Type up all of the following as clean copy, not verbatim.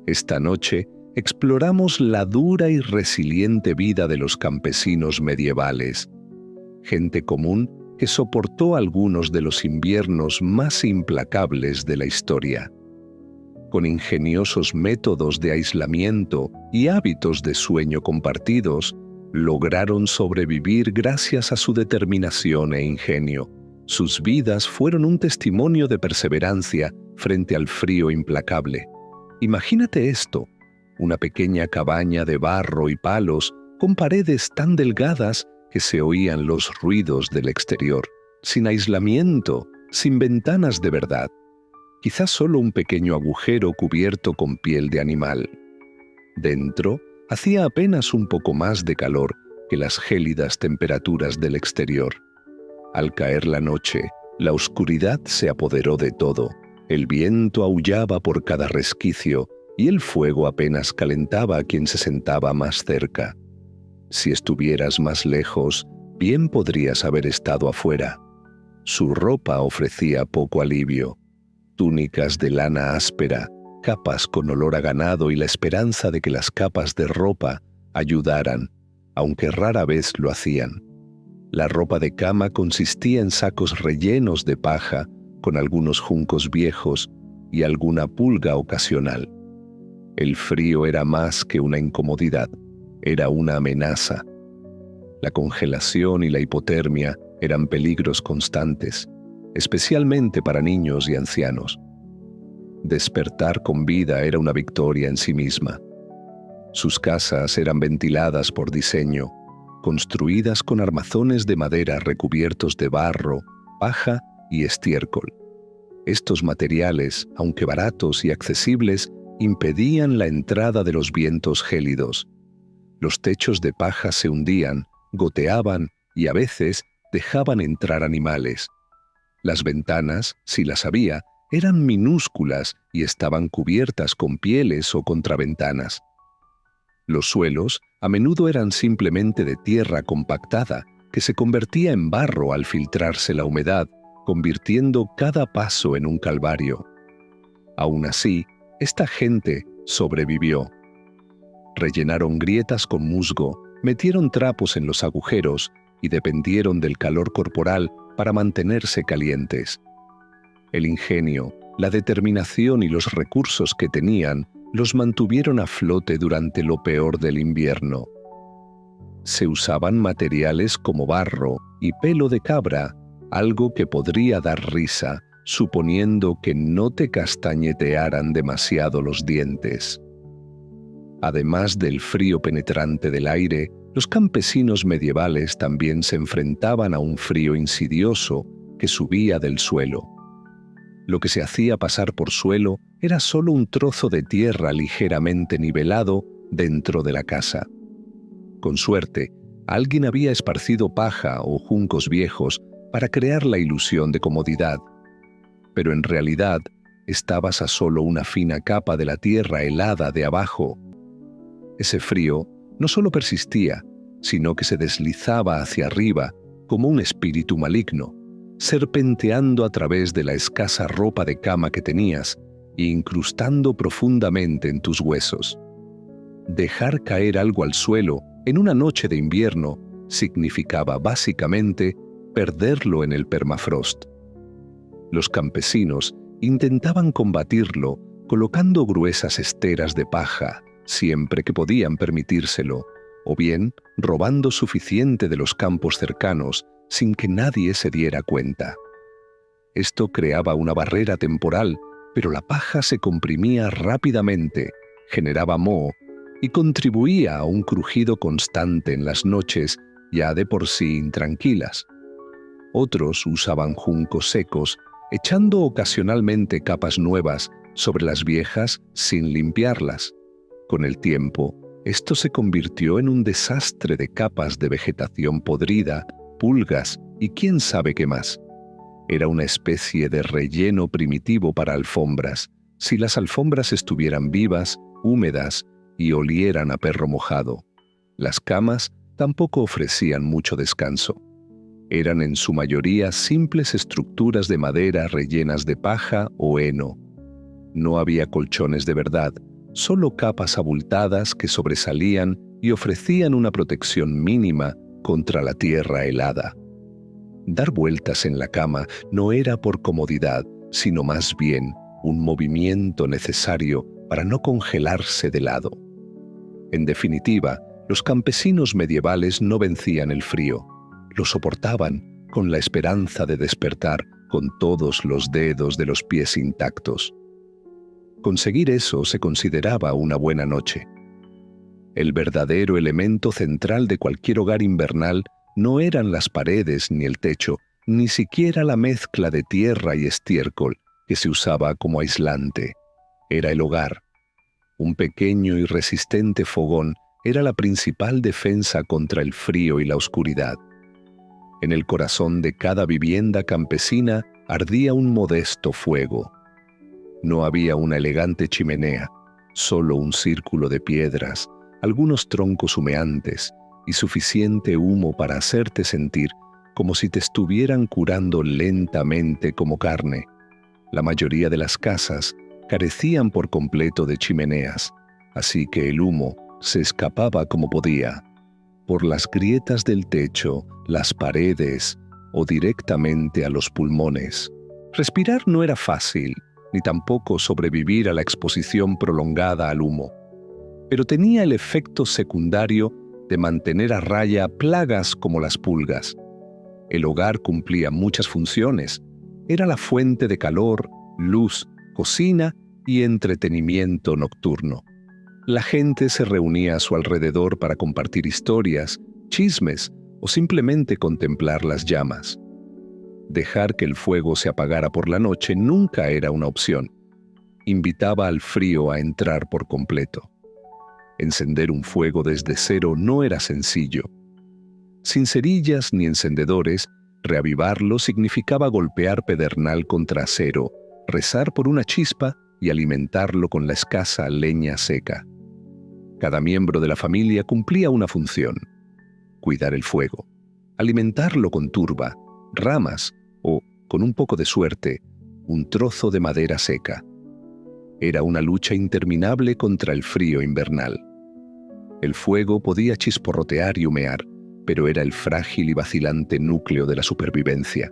Esta noche exploramos la dura y resiliente vida de los campesinos medievales, gente común que soportó algunos de los inviernos más implacables de la historia. Con ingeniosos métodos de aislamiento y hábitos de sueño compartidos, lograron sobrevivir gracias a su determinación e ingenio. Sus vidas fueron un testimonio de perseverancia frente al frío implacable. Imagínate esto, una pequeña cabaña de barro y palos con paredes tan delgadas que se oían los ruidos del exterior, sin aislamiento, sin ventanas de verdad. Quizás solo un pequeño agujero cubierto con piel de animal. Dentro, hacía apenas un poco más de calor que las gélidas temperaturas del exterior. Al caer la noche, la oscuridad se apoderó de todo. El viento aullaba por cada resquicio y el fuego apenas calentaba a quien se sentaba más cerca. Si estuvieras más lejos, bien podrías haber estado afuera. Su ropa ofrecía poco alivio. Túnicas de lana áspera, capas con olor a ganado y la esperanza de que las capas de ropa ayudaran, aunque rara vez lo hacían. La ropa de cama consistía en sacos rellenos de paja, con algunos juncos viejos y alguna pulga ocasional. El frío era más que una incomodidad, era una amenaza. La congelación y la hipotermia eran peligros constantes, especialmente para niños y ancianos. Despertar con vida era una victoria en sí misma. Sus casas eran ventiladas por diseño, construidas con armazones de madera recubiertos de barro, paja y estiércol. Estos materiales, aunque baratos y accesibles, impedían la entrada de los vientos gélidos. Los techos de paja se hundían, goteaban y a veces dejaban entrar animales. Las ventanas, si las había, eran minúsculas y estaban cubiertas con pieles o contraventanas. Los suelos a menudo eran simplemente de tierra compactada, que se convertía en barro al filtrarse la humedad, convirtiendo cada paso en un calvario. Aún así, esta gente sobrevivió. Rellenaron grietas con musgo, metieron trapos en los agujeros y dependieron del calor corporal para mantenerse calientes. El ingenio, la determinación y los recursos que tenían los mantuvieron a flote durante lo peor del invierno. Se usaban materiales como barro y pelo de cabra, algo que podría dar risa, suponiendo que no te castañetearan demasiado los dientes. Además del frío penetrante del aire, los campesinos medievales también se enfrentaban a un frío insidioso que subía del suelo. Lo que se hacía pasar por suelo era solo un trozo de tierra ligeramente nivelado dentro de la casa. Con suerte, alguien había esparcido paja o juncos viejos para crear la ilusión de comodidad, pero en realidad estabas a solo una fina capa de la tierra helada de abajo. Ese frío no solo persistía, sino que se deslizaba hacia arriba como un espíritu maligno, serpenteando a través de la escasa ropa de cama que tenías e incrustando profundamente en tus huesos. Dejar caer algo al suelo en una noche de invierno significaba básicamente perderlo en el permafrost. Los campesinos intentaban combatirlo colocando gruesas esteras de paja siempre que podían permitírselo, o bien robando suficiente de los campos cercanos sin que nadie se diera cuenta. Esto creaba una barrera temporal, pero la paja se comprimía rápidamente, generaba moho y contribuía a un crujido constante en las noches ya de por sí intranquilas. Otros usaban juncos secos, echando ocasionalmente capas nuevas sobre las viejas sin limpiarlas. Con el tiempo, esto se convirtió en un desastre de capas de vegetación podrida, pulgas y quién sabe qué más. Era una especie de relleno primitivo para alfombras, si las alfombras estuvieran vivas, húmedas y olieran a perro mojado. Las camas tampoco ofrecían mucho descanso. Eran en su mayoría simples estructuras de madera rellenas de paja o heno. No había colchones de verdad, solo capas abultadas que sobresalían y ofrecían una protección mínima contra la tierra helada. Dar vueltas en la cama no era por comodidad, sino más bien un movimiento necesario para no congelarse de lado. En definitiva, los campesinos medievales no vencían el frío, lo soportaban con la esperanza de despertar con todos los dedos de los pies intactos. Conseguir eso se consideraba una buena noche. El verdadero elemento central de cualquier hogar invernal no eran las paredes ni el techo, ni siquiera la mezcla de tierra y estiércol que se usaba como aislante. Era el hogar. Un pequeño y resistente fogón era la principal defensa contra el frío y la oscuridad. En el corazón de cada vivienda campesina ardía un modesto fuego. No había una elegante chimenea, solo un círculo de piedras, algunos troncos humeantes y suficiente humo para hacerte sentir como si te estuvieran curando lentamente como carne. La mayoría de las casas carecían por completo de chimeneas, así que el humo se escapaba como podía, por las grietas del techo, las paredes o directamente a los pulmones. Respirar no era fácil, ni tampoco sobrevivir a la exposición prolongada al humo, pero tenía el efecto secundario de mantener a raya plagas como las pulgas. El hogar cumplía muchas funciones. Era la fuente de calor, luz, cocina y entretenimiento nocturno. La gente se reunía a su alrededor para compartir historias, chismes o simplemente contemplar las llamas. Dejar que el fuego se apagara por la noche nunca era una opción. Invitaba al frío a entrar por completo. Encender un fuego desde cero no era sencillo. Sin cerillas ni encendedores, reavivarlo significaba golpear pedernal contra acero, rezar por una chispa y alimentarlo con la escasa leña seca. Cada miembro de la familia cumplía una función: cuidar el fuego, alimentarlo con turba, ramas o, con un poco de suerte, un trozo de madera seca. Era una lucha interminable contra el frío invernal. El fuego podía chisporrotear y humear, pero era el frágil y vacilante núcleo de la supervivencia.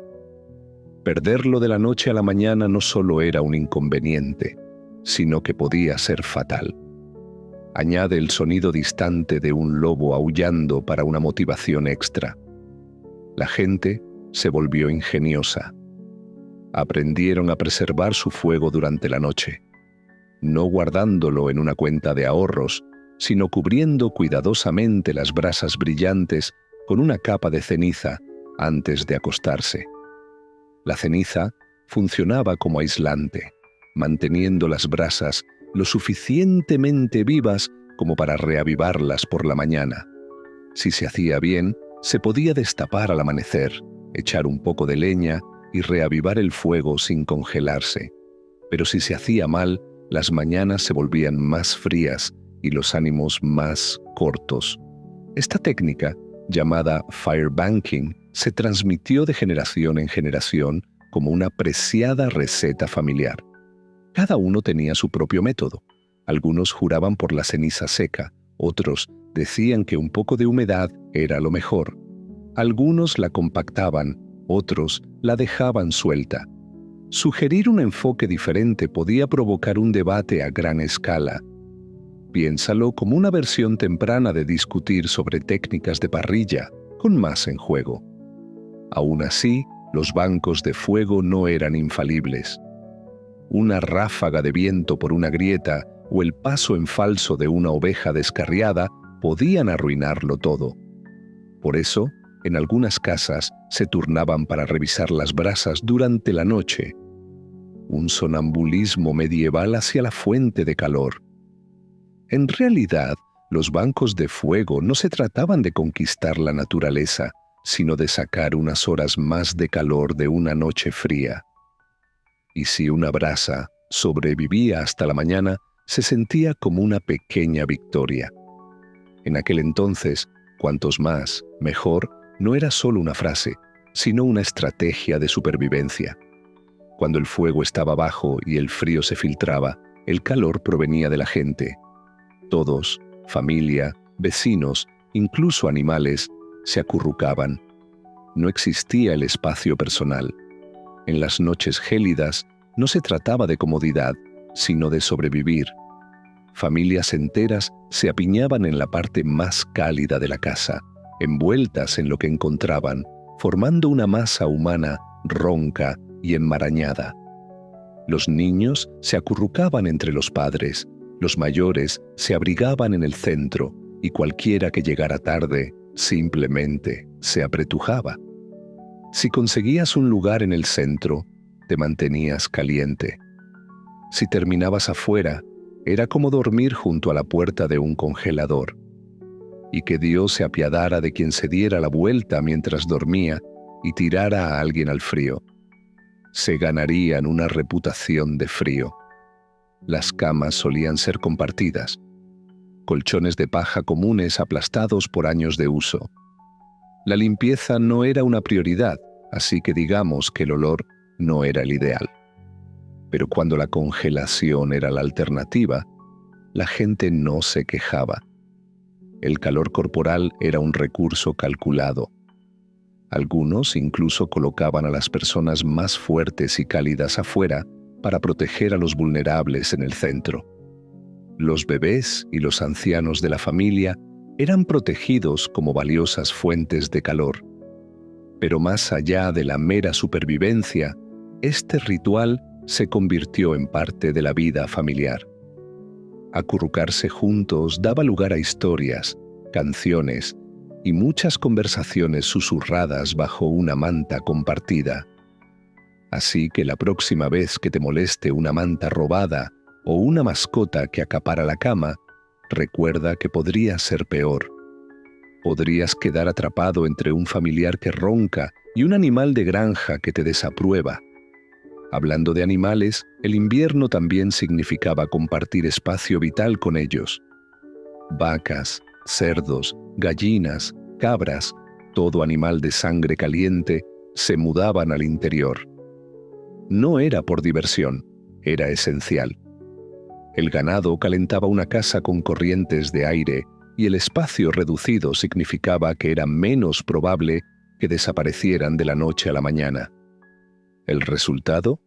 Perderlo de la noche a la mañana no solo era un inconveniente, sino que podía ser fatal. Añade el sonido distante de un lobo aullando para una motivación extra. La gente se volvió ingeniosa. Aprendieron a preservar su fuego durante la noche, no guardándolo en una cuenta de ahorros, sino cubriendo cuidadosamente las brasas brillantes con una capa de ceniza antes de acostarse. La ceniza funcionaba como aislante, manteniendo las brasas lo suficientemente vivas como para reavivarlas por la mañana. Si se hacía bien, se podía destapar al amanecer, echar un poco de leña y reavivar el fuego sin congelarse. Pero si se hacía mal, las mañanas se volvían más frías y los ánimos más cortos. Esta técnica, llamada firebanking, se transmitió de generación en generación como una preciada receta familiar. Cada uno tenía su propio método. Algunos juraban por la ceniza seca, otros decían que un poco de humedad era lo mejor. Algunos la compactaban, otros la dejaban suelta. Sugerir un enfoque diferente podía provocar un debate a gran escala. Piénsalo como una versión temprana de discutir sobre técnicas de parrilla, con más en juego. Aún así, los bancos de fuego no eran infalibles. Una ráfaga de viento por una grieta o el paso en falso de una oveja descarriada podían arruinarlo todo. Por eso, en algunas casas se turnaban para revisar las brasas durante la noche. Un sonambulismo medieval hacia la fuente de calor. En realidad, los bancos de fuego no se trataban de conquistar la naturaleza, sino de sacar unas horas más de calor de una noche fría. Y si una brasa sobrevivía hasta la mañana, se sentía como una pequeña victoria. En aquel entonces, cuantos más, mejor, no era solo una frase, sino una estrategia de supervivencia. Cuando el fuego estaba bajo y el frío se filtraba, el calor provenía de la gente, Todos, familia, vecinos, incluso animales, se acurrucaban. No existía el espacio personal. En las noches gélidas no se trataba de comodidad, sino de sobrevivir. Familias enteras se apiñaban en la parte más cálida de la casa, envueltas en lo que encontraban, formando una masa humana ronca y enmarañada. Los niños se acurrucaban entre los padres, los mayores se abrigaban en el centro y cualquiera que llegara tarde simplemente se apretujaba. Si conseguías un lugar en el centro, te mantenías caliente. Si terminabas afuera, era como dormir junto a la puerta de un congelador. Y que Dios se apiadara de quien se diera la vuelta mientras dormía y tirara a alguien al frío. Se ganarían una reputación de frío. Las camas solían ser compartidas, colchones de paja comunes aplastados por años de uso. La limpieza no era una prioridad, así que digamos que el olor no era el ideal. Pero cuando la congelación era la alternativa, la gente no se quejaba. El calor corporal era un recurso calculado. Algunos incluso colocaban a las personas más fuertes y cálidas afuera para proteger a los vulnerables en el centro. Los bebés y los ancianos de la familia eran protegidos como valiosas fuentes de calor. Pero más allá de la mera supervivencia, este ritual se convirtió en parte de la vida familiar. Acurrucarse juntos daba lugar a historias, canciones y muchas conversaciones susurradas bajo una manta compartida. Así que la próxima vez que te moleste una manta robada o una mascota que acapara la cama, recuerda que podría ser peor. Podrías quedar atrapado entre un familiar que ronca y un animal de granja que te desaprueba. Hablando de animales, el invierno también significaba compartir espacio vital con ellos. Vacas, cerdos, gallinas, cabras, todo animal de sangre caliente, se mudaban al interior. No era por diversión, era esencial. El ganado calentaba una casa con corrientes de aire y el espacio reducido significaba que era menos probable que desaparecieran de la noche a la mañana. ¿El resultado?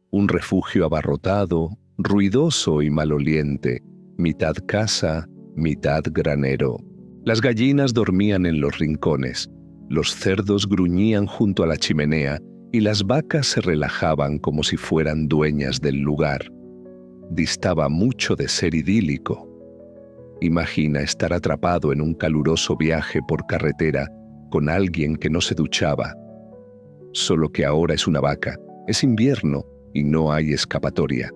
Un refugio abarrotado, ruidoso y maloliente, mitad casa, mitad granero. Las gallinas dormían en los rincones, los cerdos gruñían junto a la chimenea y las vacas se relajaban como si fueran dueñas del lugar. Distaba mucho de ser idílico. Imagina estar atrapado en un caluroso viaje por carretera con alguien que no se duchaba. Solo que ahora es una vaca, es invierno y no hay escapatoria.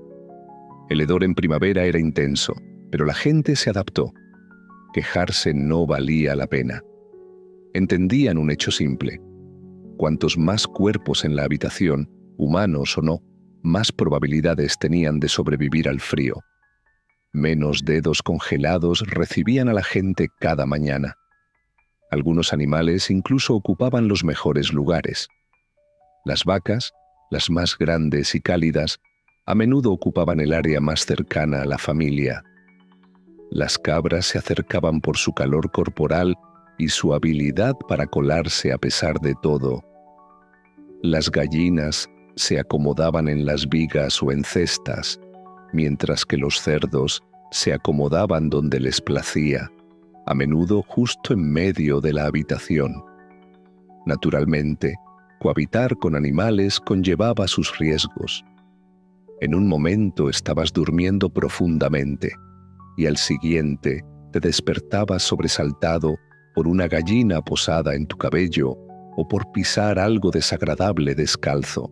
El hedor en primavera era intenso, pero la gente se adaptó. Quejarse no valía la pena. Entendían un hecho simple. Cuantos más cuerpos en la habitación, humanos o no, más probabilidades tenían de sobrevivir al frío. Menos dedos congelados recibían a la gente cada mañana. Algunos animales incluso ocupaban los mejores lugares. Las vacas, las más grandes y cálidas, a menudo ocupaban el área más cercana a la familia. Las cabras se acercaban por su calor corporal y su habilidad para colarse a pesar de todo. Las gallinas se acomodaban en las vigas o en cestas, mientras que los cerdos se acomodaban donde les placía, a menudo justo en medio de la habitación. Naturalmente, cohabitar con animales conllevaba sus riesgos. En un momento estabas durmiendo profundamente y al siguiente te despertabas sobresaltado por una gallina posada en tu cabello o por pisar algo desagradable descalzo.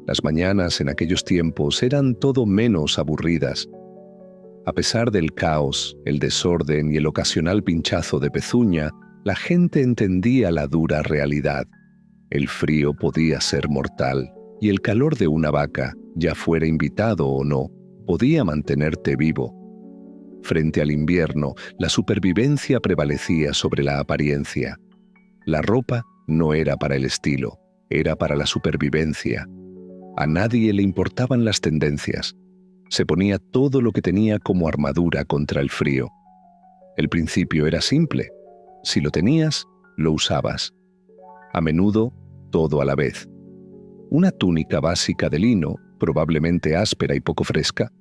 Las mañanas en aquellos tiempos eran todo menos aburridas. A pesar del caos, el desorden y el ocasional pinchazo de pezuña, la gente entendía la dura realidad. El frío podía ser mortal, y el calor de una vaca, ya fuera invitado o no, podía mantenerte vivo. Frente al invierno, la supervivencia prevalecía sobre la apariencia. La ropa no era para el estilo, era para la supervivencia. A nadie le importaban las tendencias. Se ponía todo lo que tenía como armadura contra el frío. El principio era simple. Si lo tenías, lo usabas. A menudo, todo a la vez. Una túnica básica de lino, probablemente áspera y poco fresca,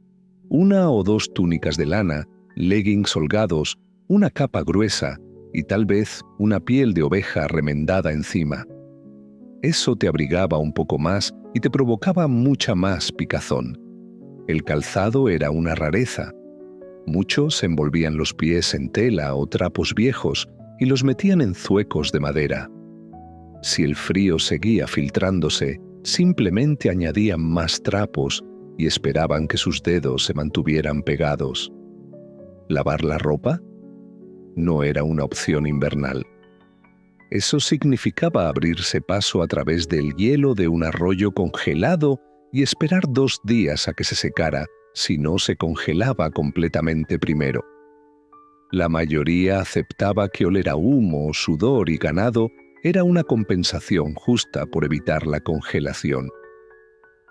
una o dos túnicas de lana, leggings holgados, una capa gruesa y tal vez una piel de oveja remendada encima. Eso te abrigaba un poco más y te provocaba mucha más picazón. El calzado era una rareza. Muchos envolvían los pies en tela o trapos viejos y los metían en zuecos de madera. Si el frío seguía filtrándose, simplemente añadían más trapos y esperaban que sus dedos se mantuvieran pegados. ¿Lavar la ropa? No era una opción invernal. Eso significaba abrirse paso a través del hielo de un arroyo congelado y esperar 2 días a que se secara si no se congelaba completamente primero. La mayoría aceptaba que oler a humo, sudor y ganado era una compensación justa por evitar la congelación.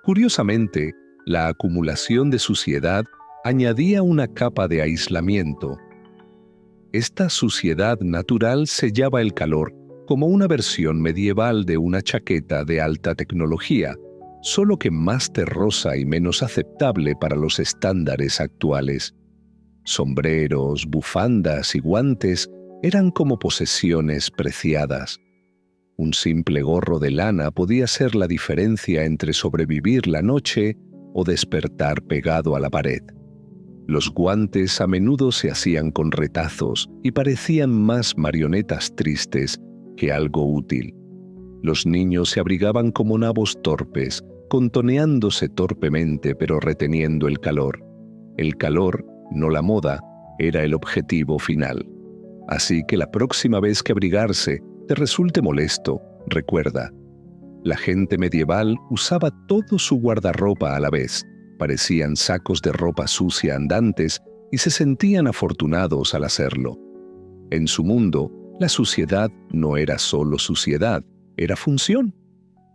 Curiosamente, la acumulación de suciedad añadía una capa de aislamiento. Esta suciedad natural sellaba el calor como una versión medieval de una chaqueta de alta tecnología, solo que más terrosa y menos aceptable para los estándares actuales. Sombreros, bufandas y guantes eran como posesiones preciadas. Un simple gorro de lana podía ser la diferencia entre sobrevivir la noche o despertar pegado a la pared. Los guantes a menudo se hacían con retazos y parecían más marionetas tristes que algo útil. Los niños se abrigaban como nabos torpes, contoneándose torpemente pero reteniendo el calor. El calor, no la moda, era el objetivo final. Así que la próxima vez que abrigarse te resulte molesto, recuerda, la gente medieval usaba todo su guardarropa a la vez, parecían sacos de ropa sucia andantes y se sentían afortunados al hacerlo. En su mundo, la suciedad no era solo suciedad, era función.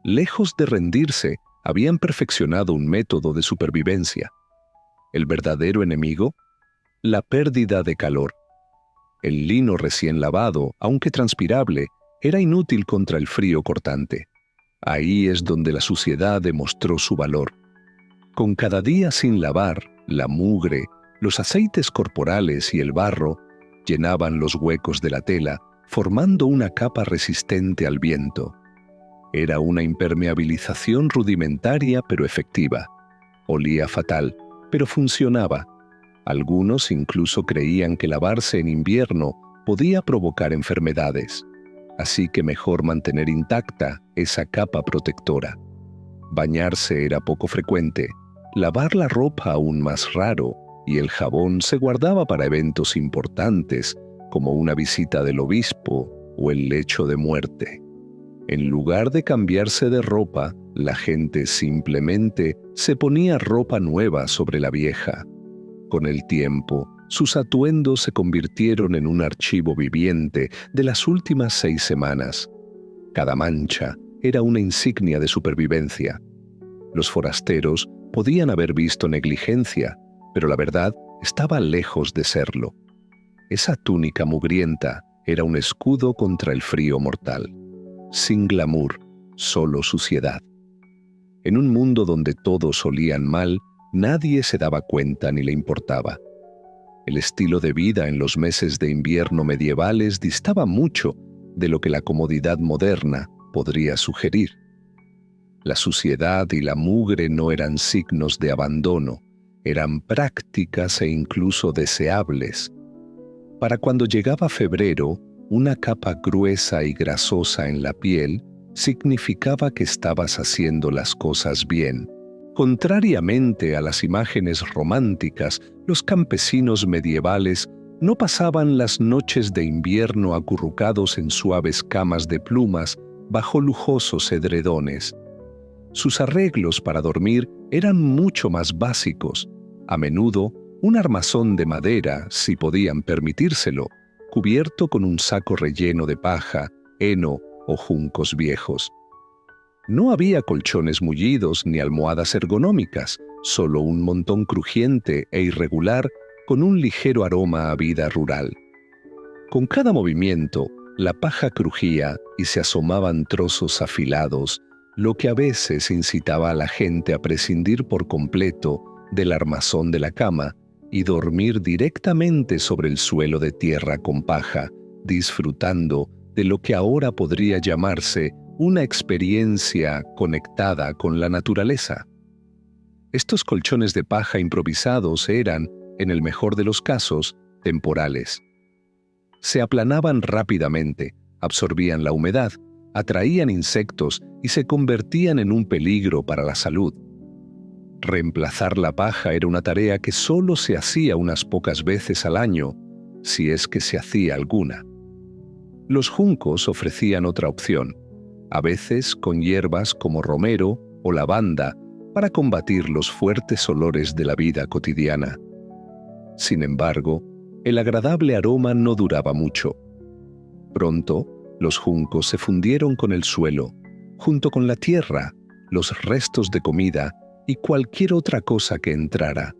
Lejos de rendirse, habían perfeccionado un método de supervivencia. El verdadero enemigo, la pérdida de calor. El lino recién lavado, aunque transpirable, era inútil contra el frío cortante. Ahí es donde la suciedad demostró su valor. Con cada día sin lavar, la mugre, los aceites corporales y el barro llenaban los huecos de la tela, formando una capa resistente al viento. Era una impermeabilización rudimentaria pero efectiva. Olía fatal, pero funcionaba. Algunos incluso creían que lavarse en invierno podía provocar enfermedades. Así que mejor mantener intacta esa capa protectora. Bañarse era poco frecuente, lavar la ropa aún más raro, y el jabón se guardaba para eventos importantes, como una visita del obispo o el lecho de muerte. En lugar de cambiarse de ropa, la gente simplemente se ponía ropa nueva sobre la vieja. Con el tiempo, sus atuendos se convirtieron en un archivo viviente de las últimas 6 semanas. Cada mancha era una insignia de supervivencia. Los forasteros podían haber visto negligencia, pero la verdad estaba lejos de serlo. Esa túnica mugrienta era un escudo contra el frío mortal. Sin glamour, solo suciedad. En un mundo donde todos olían mal, nadie se daba cuenta ni le importaba. El estilo de vida en los meses de invierno medievales distaba mucho de lo que la comodidad moderna podría sugerir. La suciedad y la mugre no eran signos de abandono, eran prácticas e incluso deseables. Para cuando llegaba febrero, una capa gruesa y grasosa en la piel significaba que estabas haciendo las cosas bien. Contrariamente a las imágenes románticas, los campesinos medievales no pasaban las noches de invierno acurrucados en suaves camas de plumas bajo lujosos edredones. Sus arreglos para dormir eran mucho más básicos, a menudo un armazón de madera, si podían permitírselo, cubierto con un saco relleno de paja, heno o juncos viejos. No había colchones mullidos ni almohadas ergonómicas, solo un montón crujiente e irregular con un ligero aroma a vida rural. Con cada movimiento, la paja crujía y se asomaban trozos afilados, lo que a veces incitaba a la gente a prescindir por completo del armazón de la cama y dormir directamente sobre el suelo de tierra con paja, disfrutando de lo que ahora podría llamarse una experiencia conectada con la naturaleza. Estos colchones de paja improvisados eran, en el mejor de los casos, temporales. Se aplanaban rápidamente, absorbían la humedad, atraían insectos y se convertían en un peligro para la salud. Reemplazar la paja era una tarea que solo se hacía unas pocas veces al año, si es que se hacía alguna. Los juncos ofrecían otra opción, a veces con hierbas como romero o lavanda para combatir los fuertes olores de la vida cotidiana. Sin embargo, el agradable aroma no duraba mucho. Pronto, los juncos se fundieron con el suelo, junto con la tierra, los restos de comida y cualquier otra cosa que entrara.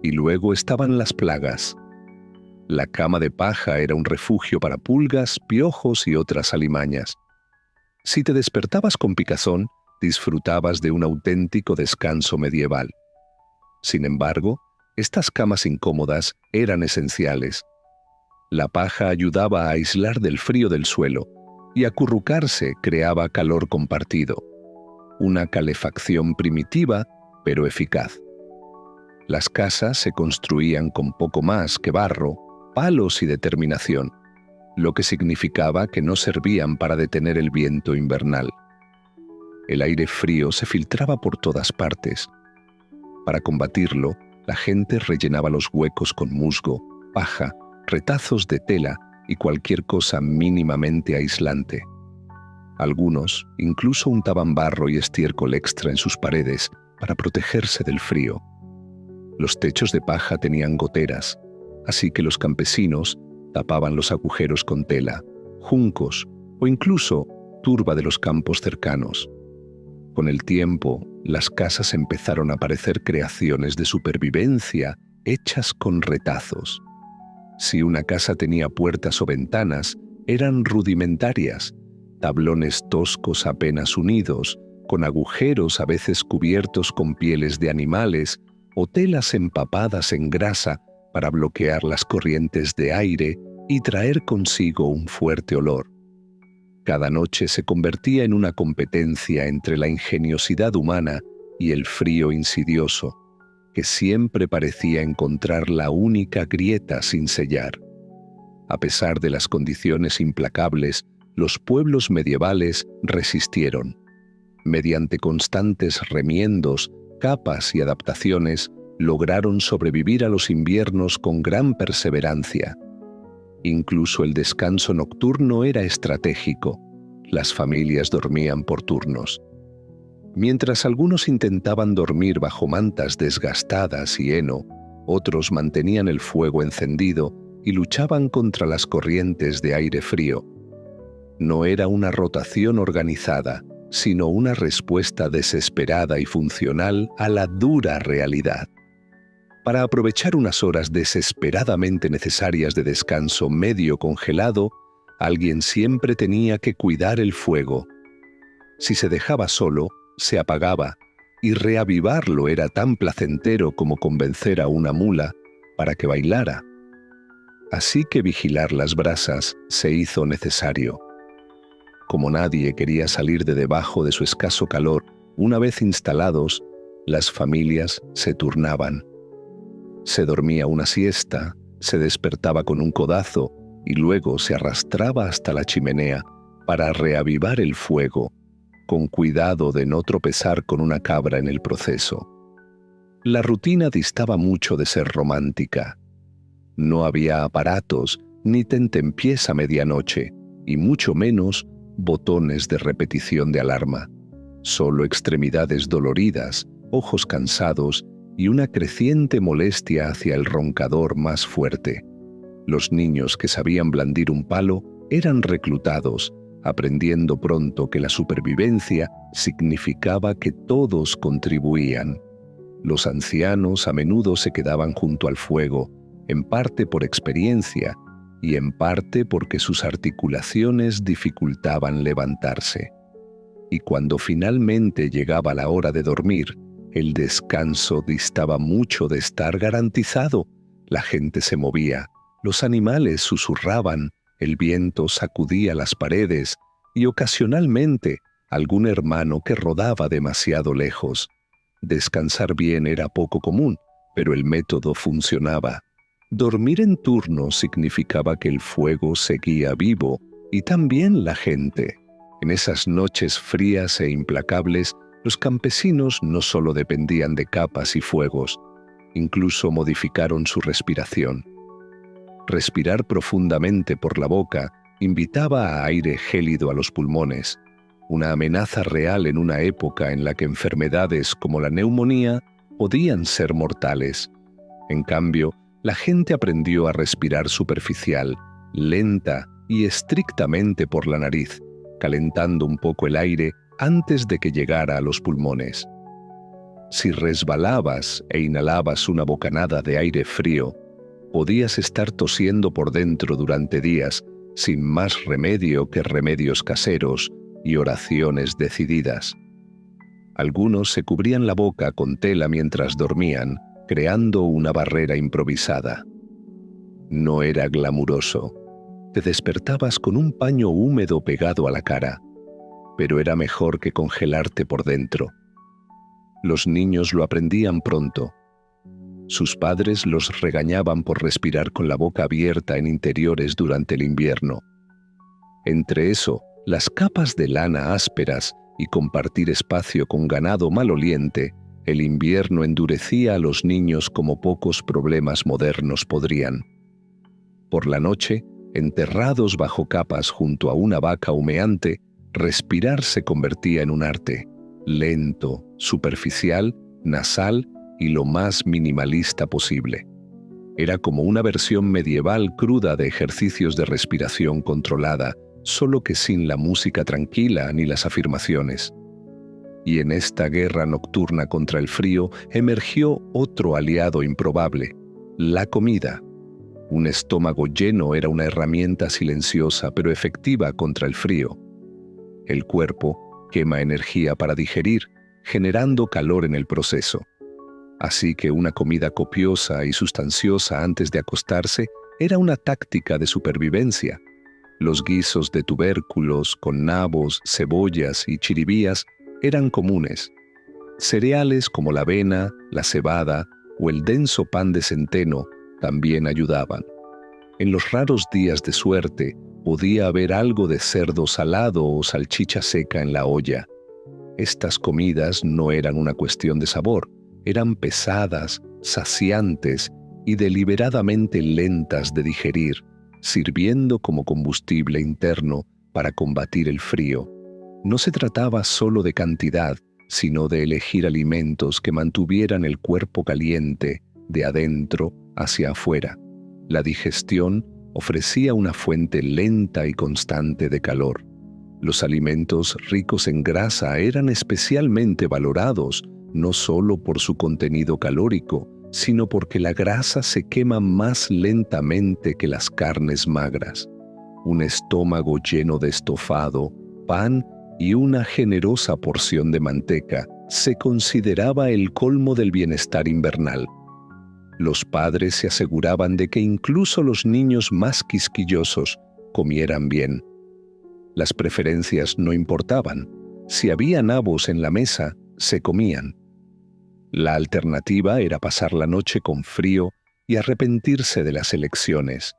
Y luego estaban las plagas. La cama de paja era un refugio para pulgas, piojos y otras alimañas. Si te despertabas con picazón, disfrutabas de un auténtico descanso medieval. Sin embargo, estas camas incómodas eran esenciales. La paja ayudaba a aislar del frío del suelo y acurrucarse creaba calor compartido. Una calefacción primitiva, pero eficaz. Las casas se construían con poco más que barro, palos y determinación, lo que significaba que no servían para detener el viento invernal. El aire frío se filtraba por todas partes. Para combatirlo, la gente rellenaba los huecos con musgo, paja, retazos de tela y cualquier cosa mínimamente aislante. Algunos incluso untaban barro y estiércol extra en sus paredes para protegerse del frío. Los techos de paja tenían goteras, así que los campesinos tapaban los agujeros con tela, juncos o incluso turba de los campos cercanos. Con el tiempo, las casas empezaron a parecer creaciones de supervivencia hechas con retazos. Si una casa tenía puertas o ventanas, eran rudimentarias, tablones toscos apenas unidos, con agujeros a veces cubiertos con pieles de animales o telas empapadas en grasa para bloquear las corrientes de aire y traer consigo un fuerte olor. Cada noche se convertía en una competencia entre la ingeniosidad humana y el frío insidioso, que siempre parecía encontrar la única grieta sin sellar. A pesar de las condiciones implacables, los pueblos medievales resistieron. Mediante constantes remiendos, capas y adaptaciones, lograron sobrevivir a los inviernos con gran perseverancia. Incluso el descanso nocturno era estratégico. Las familias dormían por turnos. Mientras algunos intentaban dormir bajo mantas desgastadas y heno, otros mantenían el fuego encendido y luchaban contra las corrientes de aire frío. No era una rotación organizada, sino una respuesta desesperada y funcional a la dura realidad. Para aprovechar unas horas desesperadamente necesarias de descanso medio congelado, alguien siempre tenía que cuidar el fuego. Si se dejaba solo, se apagaba, y reavivarlo era tan placentero como convencer a una mula para que bailara. Así que vigilar las brasas se hizo necesario. Como nadie quería salir de debajo de su escaso calor, una vez instalados, las familias se turnaban. Se dormía una siesta, se despertaba con un codazo y luego se arrastraba hasta la chimenea para reavivar el fuego, con cuidado de no tropezar con una cabra en el proceso. La rutina distaba mucho de ser romántica. No había aparatos ni tentempiés a medianoche, y mucho menos botones de repetición de alarma. Solo extremidades doloridas, ojos cansados y una creciente molestia hacia el roncador más fuerte. Los niños que sabían blandir un palo eran reclutados, aprendiendo pronto que la supervivencia significaba que todos contribuían. Los ancianos a menudo se quedaban junto al fuego, en parte por experiencia y en parte porque sus articulaciones dificultaban levantarse. Y cuando finalmente llegaba la hora de dormir, el descanso distaba mucho de estar garantizado. La gente se movía, los animales susurraban, el viento sacudía las paredes y ocasionalmente algún hermano que rodaba demasiado lejos. Descansar bien era poco común, pero el método funcionaba. Dormir en turno significaba que el fuego seguía vivo y también la gente. En esas noches frías e implacables, los campesinos no solo dependían de capas y fuegos, incluso modificaron su respiración. Respirar profundamente por la boca invitaba a aire gélido a los pulmones, una amenaza real en una época en la que enfermedades como la neumonía podían ser mortales. En cambio, la gente aprendió a respirar superficial, lenta y estrictamente por la nariz, calentando un poco el aire antes de que llegara a los pulmones. Si resbalabas e inhalabas una bocanada de aire frío, podías estar tosiendo por dentro durante días sin más remedio que remedios caseros y oraciones decididas. Algunos se cubrían la boca con tela mientras dormían, creando una barrera improvisada. No era glamuroso. Te despertabas con un paño húmedo pegado a la cara, pero era mejor que congelarte por dentro. Los niños lo aprendían pronto. Sus padres los regañaban por respirar con la boca abierta en interiores durante el invierno. Entre eso, las capas de lana ásperas y compartir espacio con ganado maloliente, el invierno endurecía a los niños como pocos problemas modernos podrían. Por la noche, enterrados bajo capas junto a una vaca humeante, respirar se convertía en un arte, lento, superficial, nasal y lo más minimalista posible. Era como una versión medieval cruda de ejercicios de respiración controlada, solo que sin la música tranquila ni las afirmaciones. Y en esta guerra nocturna contra el frío emergió otro aliado improbable, la comida. Un estómago lleno era una herramienta silenciosa pero efectiva contra el frío. El cuerpo quema energía para digerir, generando calor en el proceso. Así que una comida copiosa y sustanciosa antes de acostarse era una táctica de supervivencia. Los guisos de tubérculos con nabos, cebollas y chiribías eran comunes. Cereales como la avena, la cebada o el denso pan de centeno también ayudaban. En los raros días de suerte podía haber algo de cerdo salado o salchicha seca en la olla. Estas comidas no eran una cuestión de sabor, eran pesadas, saciantes y deliberadamente lentas de digerir, sirviendo como combustible interno para combatir el frío. No se trataba solo de cantidad, sino de elegir alimentos que mantuvieran el cuerpo caliente de adentro hacia afuera. La digestión ofrecía una fuente lenta y constante de calor. Los alimentos ricos en grasa eran especialmente valorados, no solo por su contenido calórico, sino porque la grasa se quema más lentamente que las carnes magras. Un estómago lleno de estofado, pan y una generosa porción de manteca se consideraba el colmo del bienestar invernal. Los padres se aseguraban de que incluso los niños más quisquillosos comieran bien. Las preferencias no importaban. Si había nabos en la mesa, se comían. La alternativa era pasar la noche con frío y arrepentirse de las elecciones.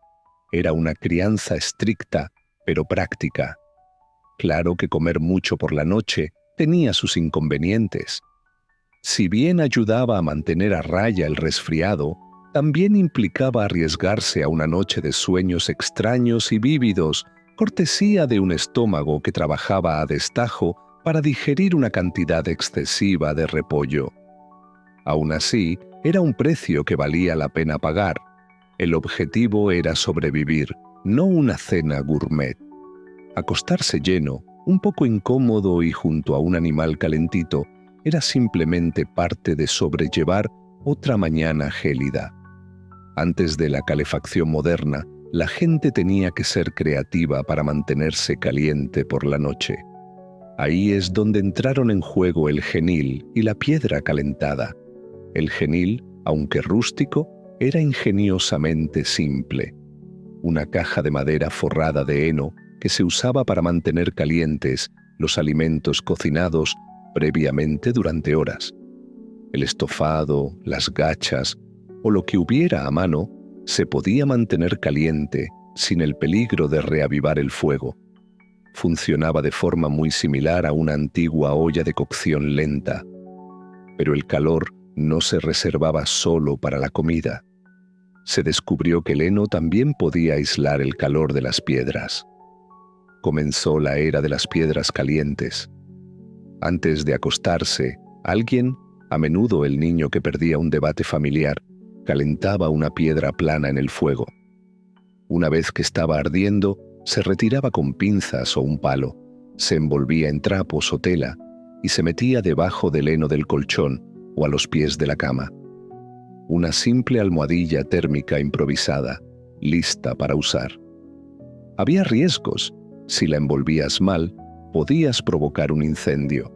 Era una crianza estricta, pero práctica. Claro que comer mucho por la noche tenía sus inconvenientes. Si bien ayudaba a mantener a raya el resfriado, también implicaba arriesgarse a una noche de sueños extraños y vívidos, cortesía de un estómago que trabajaba a destajo para digerir una cantidad excesiva de repollo. Aún así, era un precio que valía la pena pagar. El objetivo era sobrevivir, no una cena gourmet. Acostarse lleno, un poco incómodo y junto a un animal calentito, era simplemente parte de sobrellevar otra mañana gélida. Antes de la calefacción moderna, la gente tenía que ser creativa para mantenerse caliente por la noche. Ahí es donde entraron en juego el genil y la piedra calentada. El genil, aunque rústico, era ingeniosamente simple. Una caja de madera forrada de heno que se usaba para mantener calientes los alimentos cocinados previamente durante horas. El estofado, las gachas o lo que hubiera a mano se podía mantener caliente sin el peligro de reavivar el fuego. Funcionaba de forma muy similar a una antigua olla de cocción lenta. Pero el calor no se reservaba solo para la comida. Se descubrió que el heno también podía aislar el calor de las piedras. Comenzó la era de las piedras calientes. Antes de acostarse, alguien, a menudo el niño que perdía un debate familiar, calentaba una piedra plana en el fuego. Una vez que estaba ardiendo, se retiraba con pinzas o un palo, se envolvía en trapos o tela y se metía debajo del heno del colchón o a los pies de la cama. Una simple almohadilla térmica improvisada, lista para usar. Había riesgos. Si la envolvías mal, podías provocar un incendio.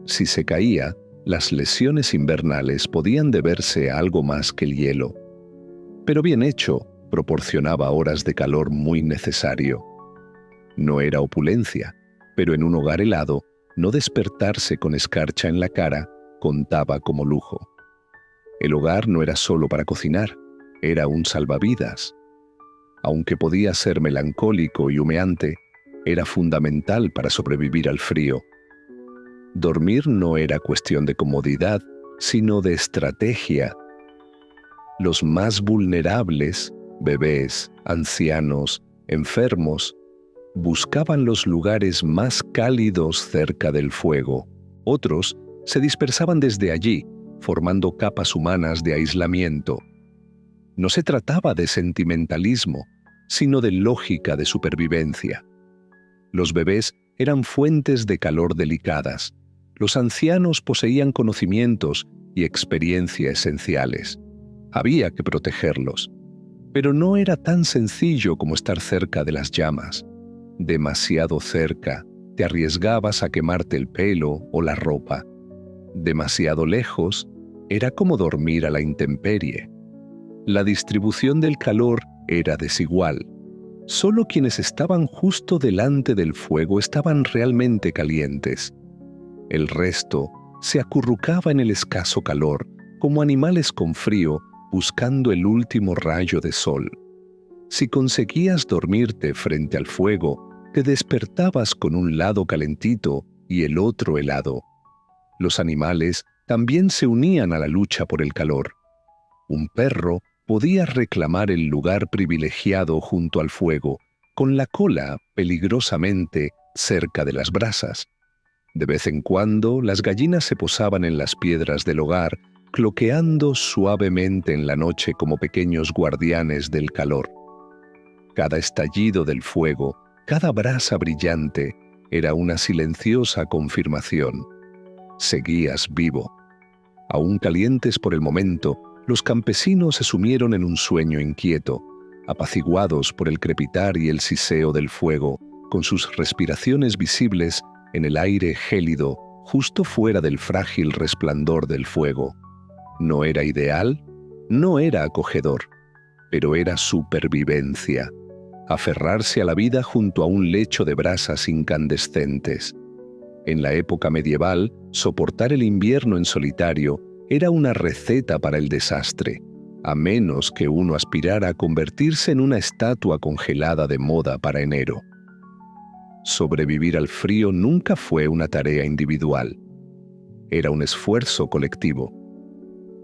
Si se caía, las lesiones invernales podían deberse a algo más que el hielo. Pero bien hecho, proporcionaba horas de calor muy necesario. No era opulencia, pero en un hogar helado, no despertarse con escarcha en la cara contaba como lujo. El hogar no era solo para cocinar, era un salvavidas. Aunque podía ser melancólico y humeante, era fundamental para sobrevivir al frío. Dormir no era cuestión de comodidad, sino de estrategia. Los más vulnerables, bebés, ancianos, enfermos, buscaban los lugares más cálidos cerca del fuego. Otros se dispersaban desde allí, formando capas humanas de aislamiento. No se trataba de sentimentalismo, sino de lógica de supervivencia. Los bebés eran fuentes de calor delicadas. Los ancianos poseían conocimientos y experiencia esenciales. Había que protegerlos. Pero no era tan sencillo como estar cerca de las llamas. Demasiado cerca, te arriesgabas a quemarte el pelo o la ropa. Demasiado lejos, era como dormir a la intemperie. La distribución del calor era desigual. Solo quienes estaban justo delante del fuego estaban realmente calientes. El resto se acurrucaba en el escaso calor, como animales con frío buscando el último rayo de sol. Si conseguías dormirte frente al fuego, te despertabas con un lado calentito y el otro helado. Los animales también se unían a la lucha por el calor. Un perro podía reclamar el lugar privilegiado junto al fuego, con la cola peligrosamente cerca de las brasas. De vez en cuando, las gallinas se posaban en las piedras del hogar, cloqueando suavemente en la noche como pequeños guardianes del calor. Cada estallido del fuego, cada brasa brillante, era una silenciosa confirmación. Seguías vivo. Aún calientes por el momento, los campesinos se sumieron en un sueño inquieto, apaciguados por el crepitar y el siseo del fuego, con sus respiraciones visibles en el aire gélido, justo fuera del frágil resplandor del fuego. No era ideal, no era acogedor, pero era supervivencia. Aferrarse a la vida junto a un lecho de brasas incandescentes. En la época medieval, soportar el invierno en solitario era una receta para el desastre, a menos que uno aspirara a convertirse en una estatua congelada de moda para enero. Sobrevivir al frío nunca fue una tarea individual. Era un esfuerzo colectivo.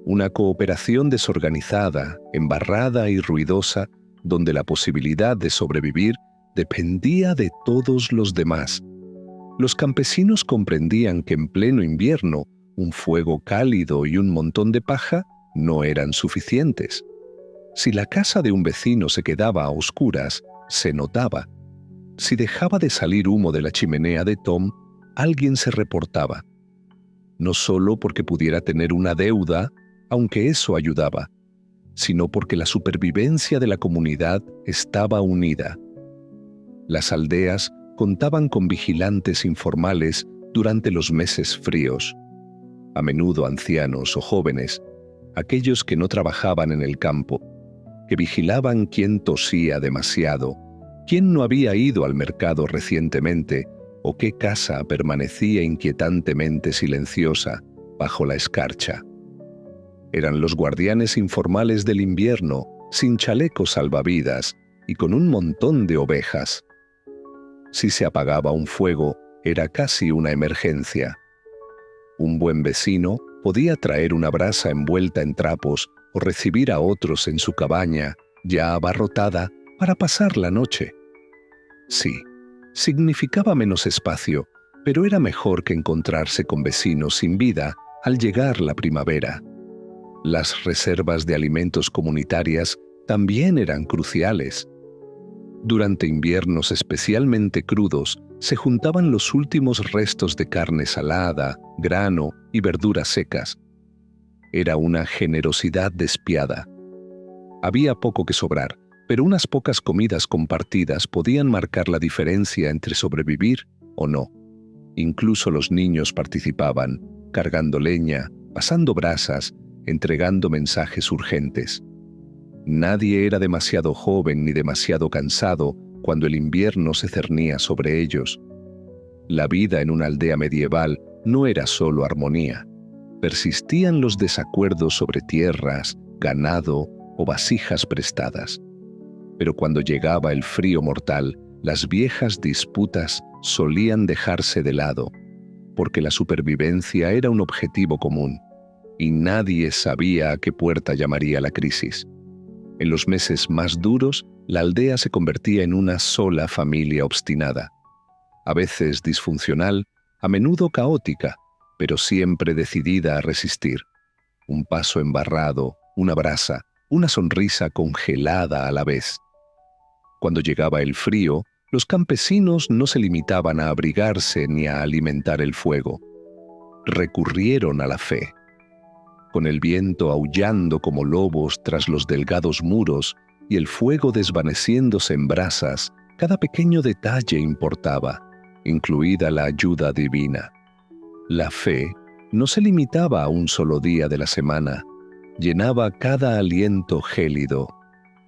Una cooperación desorganizada, embarrada y ruidosa, donde la posibilidad de sobrevivir dependía de todos los demás. Los campesinos comprendían que en pleno invierno, un fuego cálido y un montón de paja no eran suficientes. Si la casa de un vecino se quedaba a oscuras, se notaba. si dejaba de salir humo de la chimenea de Tom, alguien se reportaba. No solo porque pudiera tener una deuda, aunque eso ayudaba, sino porque la supervivencia de la comunidad estaba unida. Las aldeas contaban con vigilantes informales durante los meses fríos, a menudo ancianos o jóvenes, aquellos que no trabajaban en el campo, que vigilaban quién tosía demasiado, quién no había ido al mercado recientemente o qué casa permanecía inquietantemente silenciosa bajo la escarcha. Eran los guardianes informales del invierno, sin chalecos salvavidas y con un montón de ovejas. Si se apagaba un fuego, era casi una emergencia. Un buen vecino podía traer una brasa envuelta en trapos o recibir a otros en su cabaña, ya abarrotada, para pasar la noche. Sí, significaba menos espacio, pero era mejor que encontrarse con vecinos sin vida al llegar la primavera. Las reservas de alimentos comunitarias también eran cruciales. Durante inviernos especialmente crudos, se juntaban los últimos restos de carne salada, grano y verduras secas. Era una generosidad despiadada. Había poco que sobrar, pero unas pocas comidas compartidas podían marcar la diferencia entre sobrevivir o no. Incluso los niños participaban, cargando leña, pasando brasas, entregando mensajes urgentes. Nadie era demasiado joven ni demasiado cansado cuando el invierno se cernía sobre ellos. La vida en una aldea medieval no era solo armonía. Persistían los desacuerdos sobre tierras, ganado o vasijas prestadas. Pero cuando llegaba el frío mortal, las viejas disputas solían dejarse de lado, porque la supervivencia era un objetivo común, y nadie sabía a qué puerta llamaría la crisis. En los meses más duros, la aldea se convertía en una sola familia obstinada, a veces disfuncional, a menudo caótica, pero siempre decidida a resistir. Un paso embarrado, una brasa, una sonrisa congelada a la vez. Cuando llegaba el frío, los campesinos no se limitaban a abrigarse ni a alimentar el fuego. Recurrieron a la fe. Con el viento aullando como lobos tras los delgados muros y el fuego desvaneciéndose en brasas, cada pequeño detalle importaba, incluida la ayuda divina. La fe no se limitaba a un solo día de la semana, llenaba cada aliento gélido.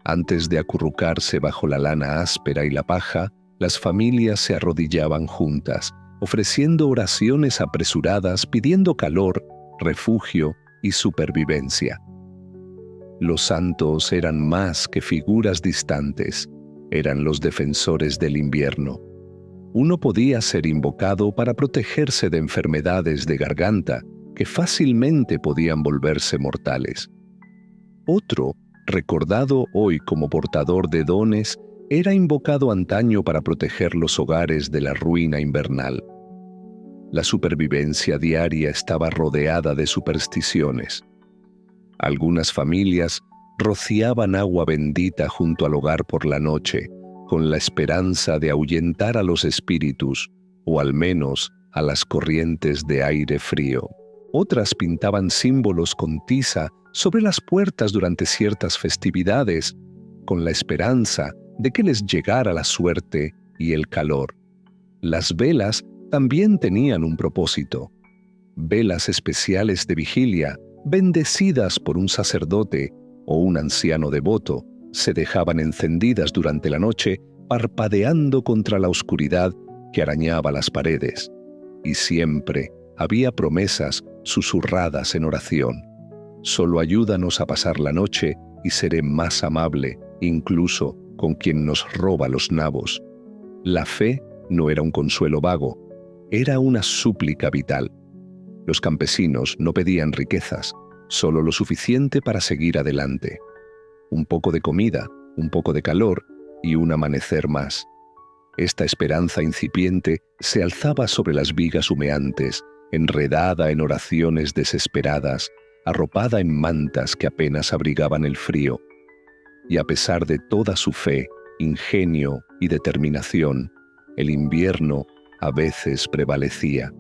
Antes de acurrucarse bajo la lana áspera y la paja, las familias se arrodillaban juntas, ofreciendo oraciones apresuradas, pidiendo calor, refugio y supervivencia. Los santos eran más que figuras distantes, eran los defensores del invierno. Uno podía ser invocado para protegerse de enfermedades de garganta que fácilmente podían volverse mortales. Otro, recordado hoy como portador de dones, era invocado antaño para proteger los hogares de la ruina invernal. La supervivencia diaria estaba rodeada de supersticiones. Algunas familias rociaban agua bendita junto al hogar por la noche, con la esperanza de ahuyentar a los espíritus, o al menos a las corrientes de aire frío. Otras pintaban símbolos con tiza sobre las puertas durante ciertas festividades, con la esperanza de que les llegara la suerte y el calor. Las velas también tenían un propósito. Velas especiales de vigilia, bendecidas por un sacerdote o un anciano devoto, se dejaban encendidas durante la noche, parpadeando contra la oscuridad que arañaba las paredes. Y siempre había promesas susurradas en oración. Solo ayúdanos a pasar la noche y seré más amable, incluso con quien nos roba los nabos. La fe no era un consuelo vago, era una súplica vital. Los campesinos no pedían riquezas, solo lo suficiente para seguir adelante. Un poco de comida, un poco de calor y un amanecer más. Esta esperanza incipiente se alzaba sobre las vigas humeantes, enredada en oraciones desesperadas, arropada en mantas que apenas abrigaban el frío. Y a pesar de toda su fe, ingenio y determinación, El invierno a veces prevalecía.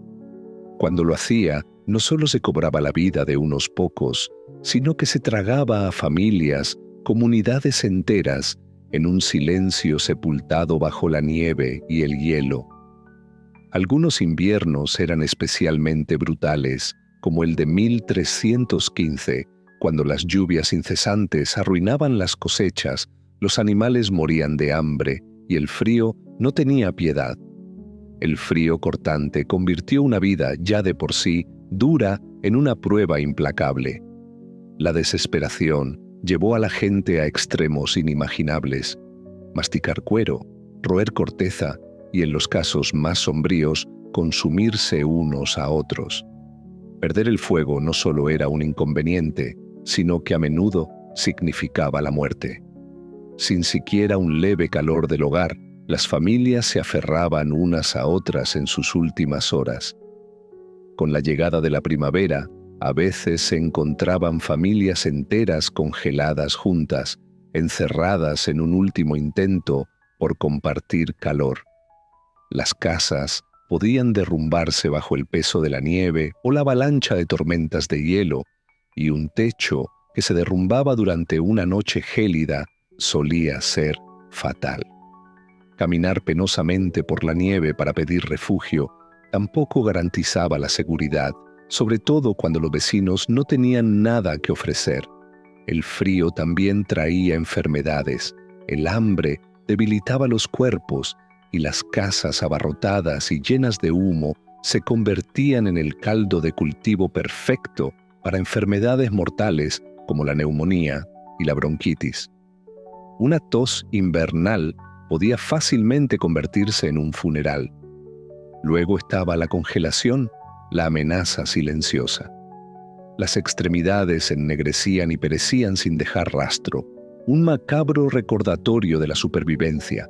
Cuando lo hacía, no solo se cobraba la vida de unos pocos, sino que se tragaba a familias, comunidades enteras, en un silencio sepultado bajo la nieve y el hielo. Algunos inviernos eran especialmente brutales, como el de 1315, cuando las lluvias incesantes arruinaban las cosechas, los animales morían de hambre y el frío no tenía piedad. El frío cortante convirtió una vida ya de por sí dura en una prueba implacable. La desesperación llevó a la gente a extremos inimaginables: masticar cuero, roer corteza y, en los casos más sombríos, consumirse unos a otros. Perder el fuego no solo era un inconveniente, sino que a menudo significaba la muerte. Sin siquiera un leve calor del hogar, las familias se aferraban unas a otras en sus últimas horas. Con la llegada de la primavera, a veces se encontraban familias enteras congeladas juntas, encerradas en un último intento por compartir calor. Las casas podían derrumbarse bajo el peso de la nieve o la avalancha de tormentas de hielo, y un techo que se derrumbaba durante una noche gélida solía ser fatal. Caminar penosamente por la nieve para pedir refugio tampoco garantizaba la seguridad, sobre todo cuando los vecinos no tenían nada que ofrecer. El frío también traía enfermedades, el hambre debilitaba los cuerpos y las casas abarrotadas y llenas de humo se convertían en el caldo de cultivo perfecto para enfermedades mortales como la neumonía y la bronquitis. Una tos invernal podía fácilmente convertirse en un funeral. Luego estaba la congelación, la amenaza silenciosa. Las extremidades ennegrecían y perecían sin dejar rastro, un macabro recordatorio de la supervivencia.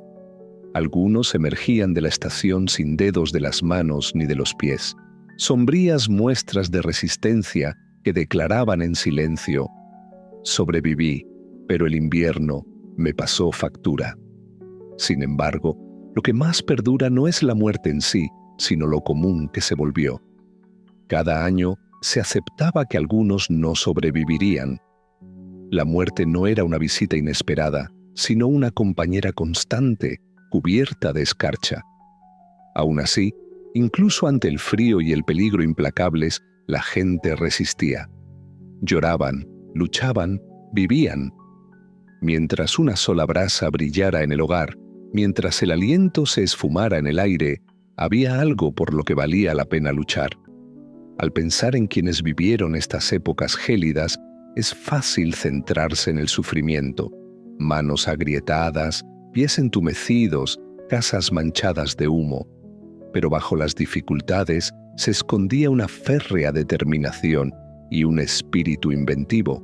Algunos emergían de la estación sin dedos de las manos ni de los pies, sombrías muestras de resistencia que declaraban en silencio: sobreviví, pero el invierno me pasó factura. Sin embargo, lo que más perdura no es la muerte en sí, sino lo común que se volvió. Cada año se aceptaba que algunos no sobrevivirían. La muerte no era una visita inesperada, sino una compañera constante, cubierta de escarcha. Aún así, incluso ante el frío y el peligro implacables, la gente resistía. Lloraban, luchaban, vivían. Mientras una sola brasa brillara en el hogar, mientras el aliento se esfumara en el aire, había algo por lo que valía la pena luchar. Al pensar en quienes vivieron estas épocas gélidas, es fácil centrarse en el sufrimiento: manos agrietadas, pies entumecidos, casas manchadas de humo. Pero bajo las dificultades se escondía una férrea determinación y un espíritu inventivo.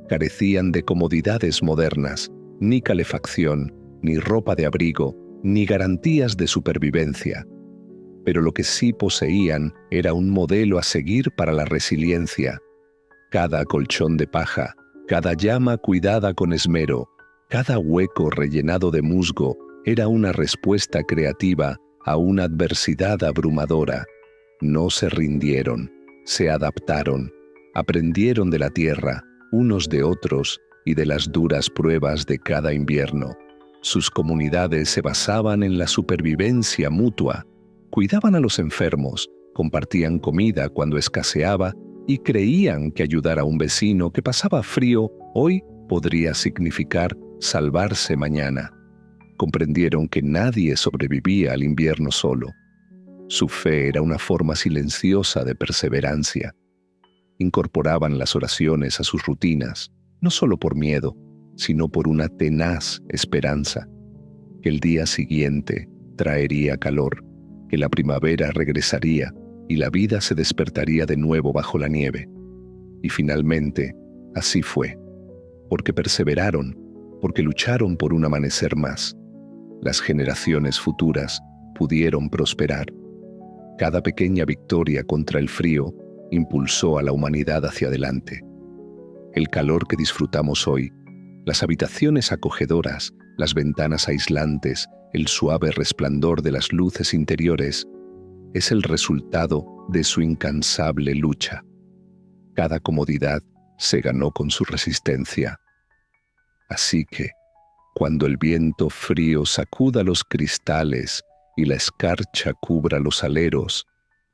Carecían de comodidades modernas, ni calefacción, ni ropa de abrigo, ni garantías de supervivencia. Pero lo que sí poseían era un modelo a seguir para la resiliencia. Cada colchón de paja, cada llama cuidada con esmero, cada hueco rellenado de musgo era una respuesta creativa a una adversidad abrumadora. No se rindieron, se adaptaron, aprendieron de la tierra, unos de otros y de las duras pruebas de cada invierno. Sus comunidades se basaban en la supervivencia mutua, cuidaban a los enfermos, compartían comida cuando escaseaba y creían que ayudar a un vecino que pasaba frío hoy podría significar salvarse mañana. Comprendieron que nadie sobrevivía al invierno solo. Su fe era una forma silenciosa de perseverancia. Incorporaban las oraciones a sus rutinas, no solo por miedo, sino por una tenaz esperanza, que el día siguiente traería calor, que la primavera regresaría y la vida se despertaría de nuevo bajo la nieve. Y finalmente, así fue, porque perseveraron, porque lucharon por un amanecer más. Las generaciones futuras pudieron prosperar. Cada pequeña victoria contra el frío impulsó a la humanidad hacia adelante. El calor que disfrutamos hoy, las habitaciones acogedoras, las ventanas aislantes el suave resplandor de las luces interiores, es el resultado de su incansable lucha. Cada comodidad se ganó con su resistencia. Así que, cuando el viento frío sacuda los cristales y la escarcha cubra los aleros,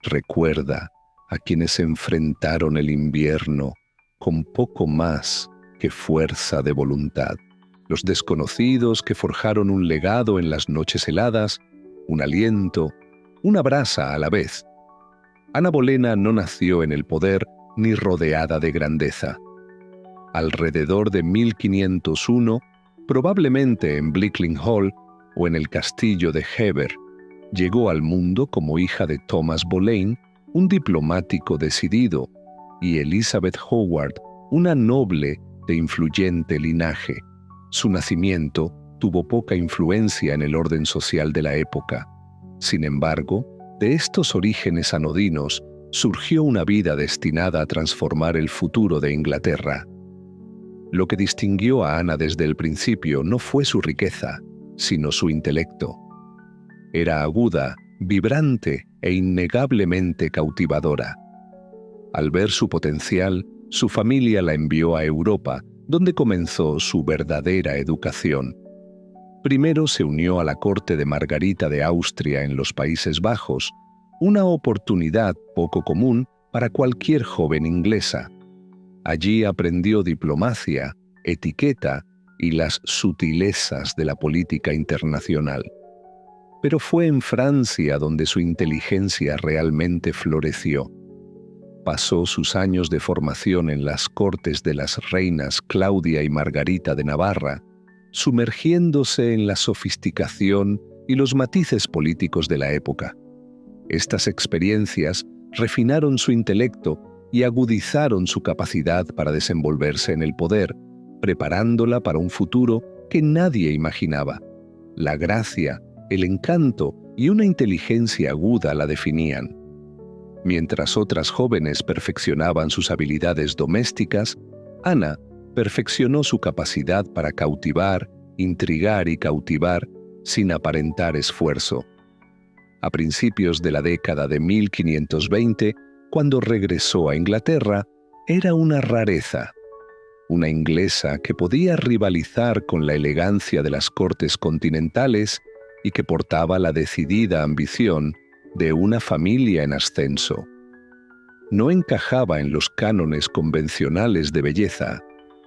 recuerda a quienes enfrentaron el invierno con poco más que fuerza de voluntad. Los desconocidos que forjaron un legado en las noches heladas, un aliento, una brasa a la vez. Ana Bolena no nació en el poder ni rodeada de grandeza. Alrededor de 1501, probablemente en Blickling Hall o en el castillo de Hever, llegó al mundo como hija de Thomas Boleyn, un diplomático decidido, y Elizabeth Howard, una noble de influyente linaje. Su nacimiento tuvo poca influencia en el orden social de la época. Sin embargo, de estos orígenes anodinos surgió una vida destinada a transformar el futuro de Inglaterra. Lo que distinguió a Ana desde el principio no fue su riqueza, sino su intelecto. Era aguda, vibrante e innegablemente cautivadora. Al ver su potencial, su familia la envió a Europa, donde comenzó su verdadera educación. Primero se unió a la corte de Margarita de Austria en los Países Bajos, una oportunidad poco común para cualquier joven inglesa. Allí aprendió diplomacia, etiqueta y las sutilezas de la política internacional. Pero fue en Francia donde su inteligencia realmente floreció. Pasó sus años de formación en las cortes de las reinas Claudia y Margarita de Navarra, sumergiéndose en la sofisticación y los matices políticos de la época. Estas experiencias refinaron su intelecto y agudizaron su capacidad para desenvolverse en el poder, preparándola para un futuro que nadie imaginaba. La gracia, el encanto y una inteligencia aguda la definían. Mientras otras jóvenes perfeccionaban sus habilidades domésticas, Ana perfeccionó su capacidad para cautivar, intrigar y cautivar sin aparentar esfuerzo. A principios de la década de 1520, cuando regresó a Inglaterra, era una rareza. Una inglesa que podía rivalizar con la elegancia de las cortes continentales y que portaba la decidida ambición de una familia en ascenso. No encajaba en los cánones convencionales de belleza,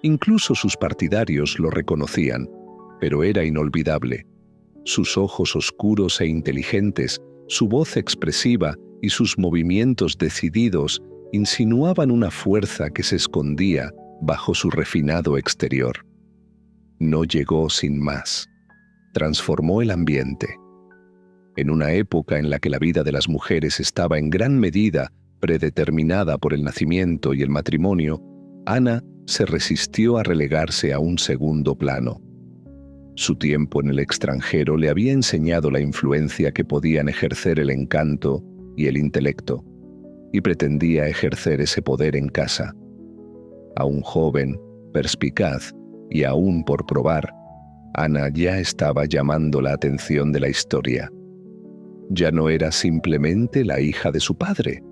incluso sus partidarios lo reconocían, pero era inolvidable. Sus ojos oscuros e inteligentes, su voz expresiva y sus movimientos decididos insinuaban una fuerza que se escondía bajo su refinado exterior. No llegó sin más. Transformó el ambiente. En una época en la que la vida de las mujeres estaba en gran medida predeterminada por el nacimiento y el matrimonio, Ana se resistió a relegarse a un segundo plano. Su tiempo en el extranjero le había enseñado la influencia que podían ejercer el encanto y el intelecto, y pretendía ejercer ese poder en casa. Aún joven, perspicaz y aún por probar, Ana ya estaba llamando la atención de la historia. Ya no era simplemente la hija de su padre.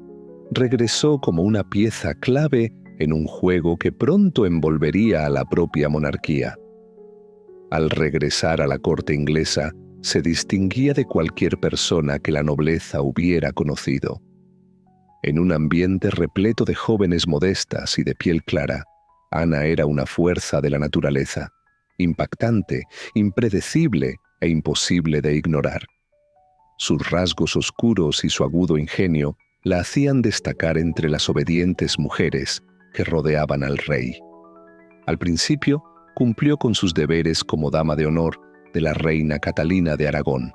Regresó como una pieza clave en un juego que pronto envolvería a la propia monarquía. Al regresar a la corte inglesa, se distinguía de cualquier persona que la nobleza hubiera conocido. En un ambiente repleto de jóvenes modestas y de piel clara, Ana era una fuerza de la naturaleza, impactante, impredecible e imposible de ignorar. Sus rasgos oscuros y su agudo ingenio la hacían destacar entre las obedientes mujeres que rodeaban al rey. Al principio, cumplió con sus deberes como dama de honor de la reina Catalina de Aragón.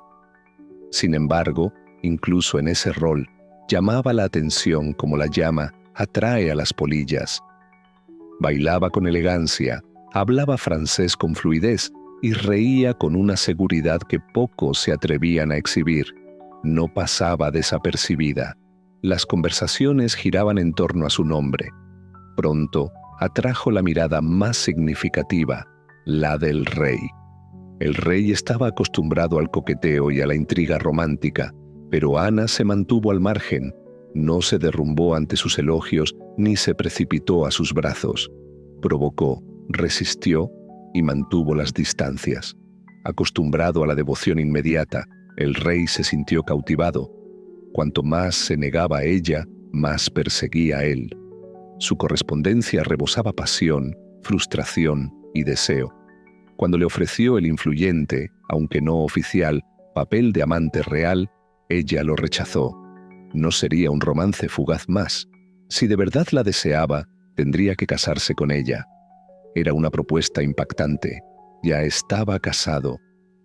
Sin embargo, incluso en ese rol, llamaba la atención como la llama atrae a las polillas. Bailaba con elegancia, hablaba francés con fluidez y reía con una seguridad que pocos se atrevían a exhibir. No pasaba desapercibida. Las conversaciones giraban en torno a su nombre. Pronto atrajo la mirada más significativa, la del rey. El rey estaba acostumbrado al coqueteo y a la intriga romántica, pero Ana se mantuvo al margen, no se derrumbó ante sus elogios ni se precipitó a sus brazos. Provocó, resistió y mantuvo las distancias. Acostumbrado a la devoción inmediata, el rey se sintió cautivado. Cuanto más se negaba a ella, más perseguía a él. Su correspondencia rebosaba pasión, frustración y deseo. Cuando le ofreció el influyente, aunque no oficial, papel de amante real, ella lo rechazó. No sería un romance fugaz más. Si de verdad la deseaba, tendría que casarse con ella. Era una propuesta impactante. Ya estaba casado.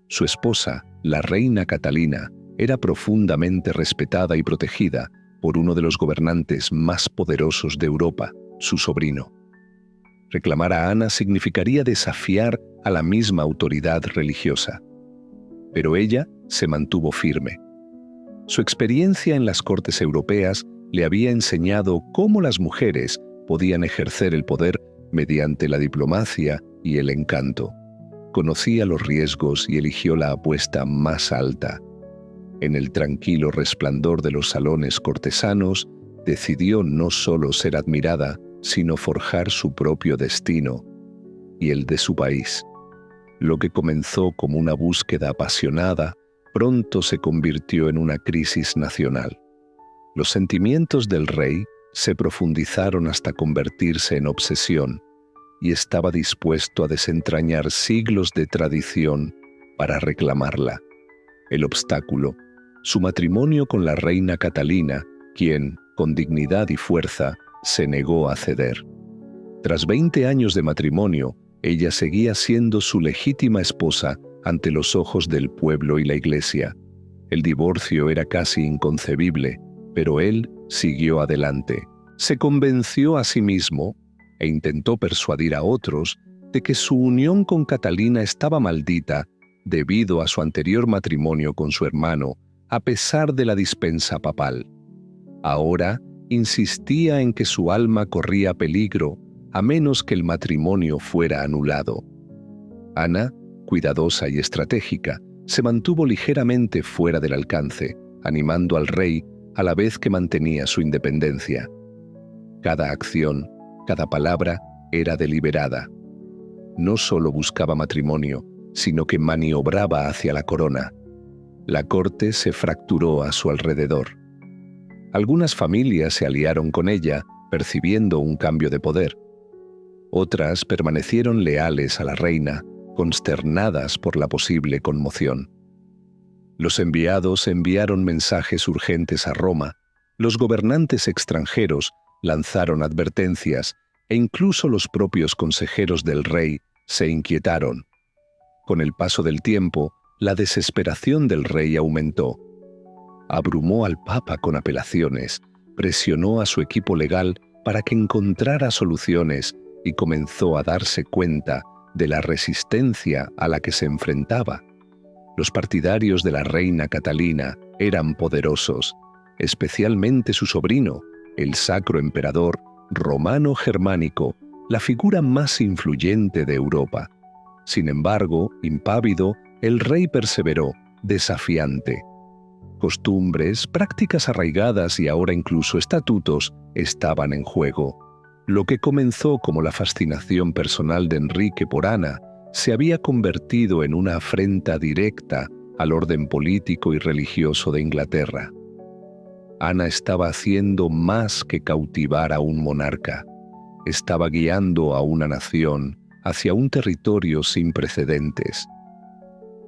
Su esposa, la reina Catalina, era profundamente respetada y protegida por uno de los gobernantes más poderosos de Europa, su sobrino. Reclamar a Ana significaría desafiar a la misma autoridad religiosa. Pero ella se mantuvo firme. Su experiencia en las cortes europeas le había enseñado cómo las mujeres podían ejercer el poder mediante la diplomacia y el encanto. Conocía los riesgos y eligió la apuesta más alta. En el tranquilo resplandor de los salones cortesanos, decidió no solo ser admirada, sino forjar su propio destino y el de su país. Lo que comenzó como una búsqueda apasionada, pronto se convirtió en una crisis nacional. Los sentimientos del rey se profundizaron hasta convertirse en obsesión, y estaba dispuesto a desentrañar siglos de tradición para reclamarla. El obstáculo, su matrimonio con la reina Catalina, quien, con dignidad y fuerza, se negó a ceder. Tras 20 años de matrimonio, ella seguía siendo su legítima esposa ante los ojos del pueblo y la Iglesia. El divorcio era casi inconcebible, pero él siguió adelante. Se convenció a sí mismo e intentó persuadir a otros de que su unión con Catalina estaba maldita debido a su anterior matrimonio con su hermano, a pesar de la dispensa papal. Ahora insistía en que su alma corría peligro a menos que el matrimonio fuera anulado. Ana, cuidadosa y estratégica, se mantuvo ligeramente fuera del alcance, animando al rey a la vez que mantenía su independencia. Cada acción, cada palabra era deliberada. No solo buscaba matrimonio, sino que maniobraba hacia la corona. La corte se fracturó a su alrededor. Algunas familias se aliaron con ella, percibiendo un cambio de poder. Otras permanecieron leales a la reina, consternadas por la posible conmoción. Los enviados enviaron mensajes urgentes a Roma, los gobernantes extranjeros lanzaron advertencias e incluso los propios consejeros del rey se inquietaron. Con el paso del tiempo, la desesperación del rey aumentó. Abrumó al Papa con apelaciones, presionó a su equipo legal para que encontrara soluciones y comenzó a darse cuenta de la resistencia a la que se enfrentaba. Los partidarios de la reina Catalina eran poderosos, especialmente su sobrino, el sacro emperador romano-germánico, la figura más influyente de Europa. Sin embargo, impávido, el rey perseveró, desafiante. Costumbres, prácticas arraigadas y ahora incluso estatutos estaban en juego. Lo que comenzó como la fascinación personal de Enrique por Ana se había convertido en una afrenta directa al orden político y religioso de Inglaterra. Ana estaba haciendo más que cautivar a un monarca. Estaba guiando a una nación hacia un territorio sin precedentes.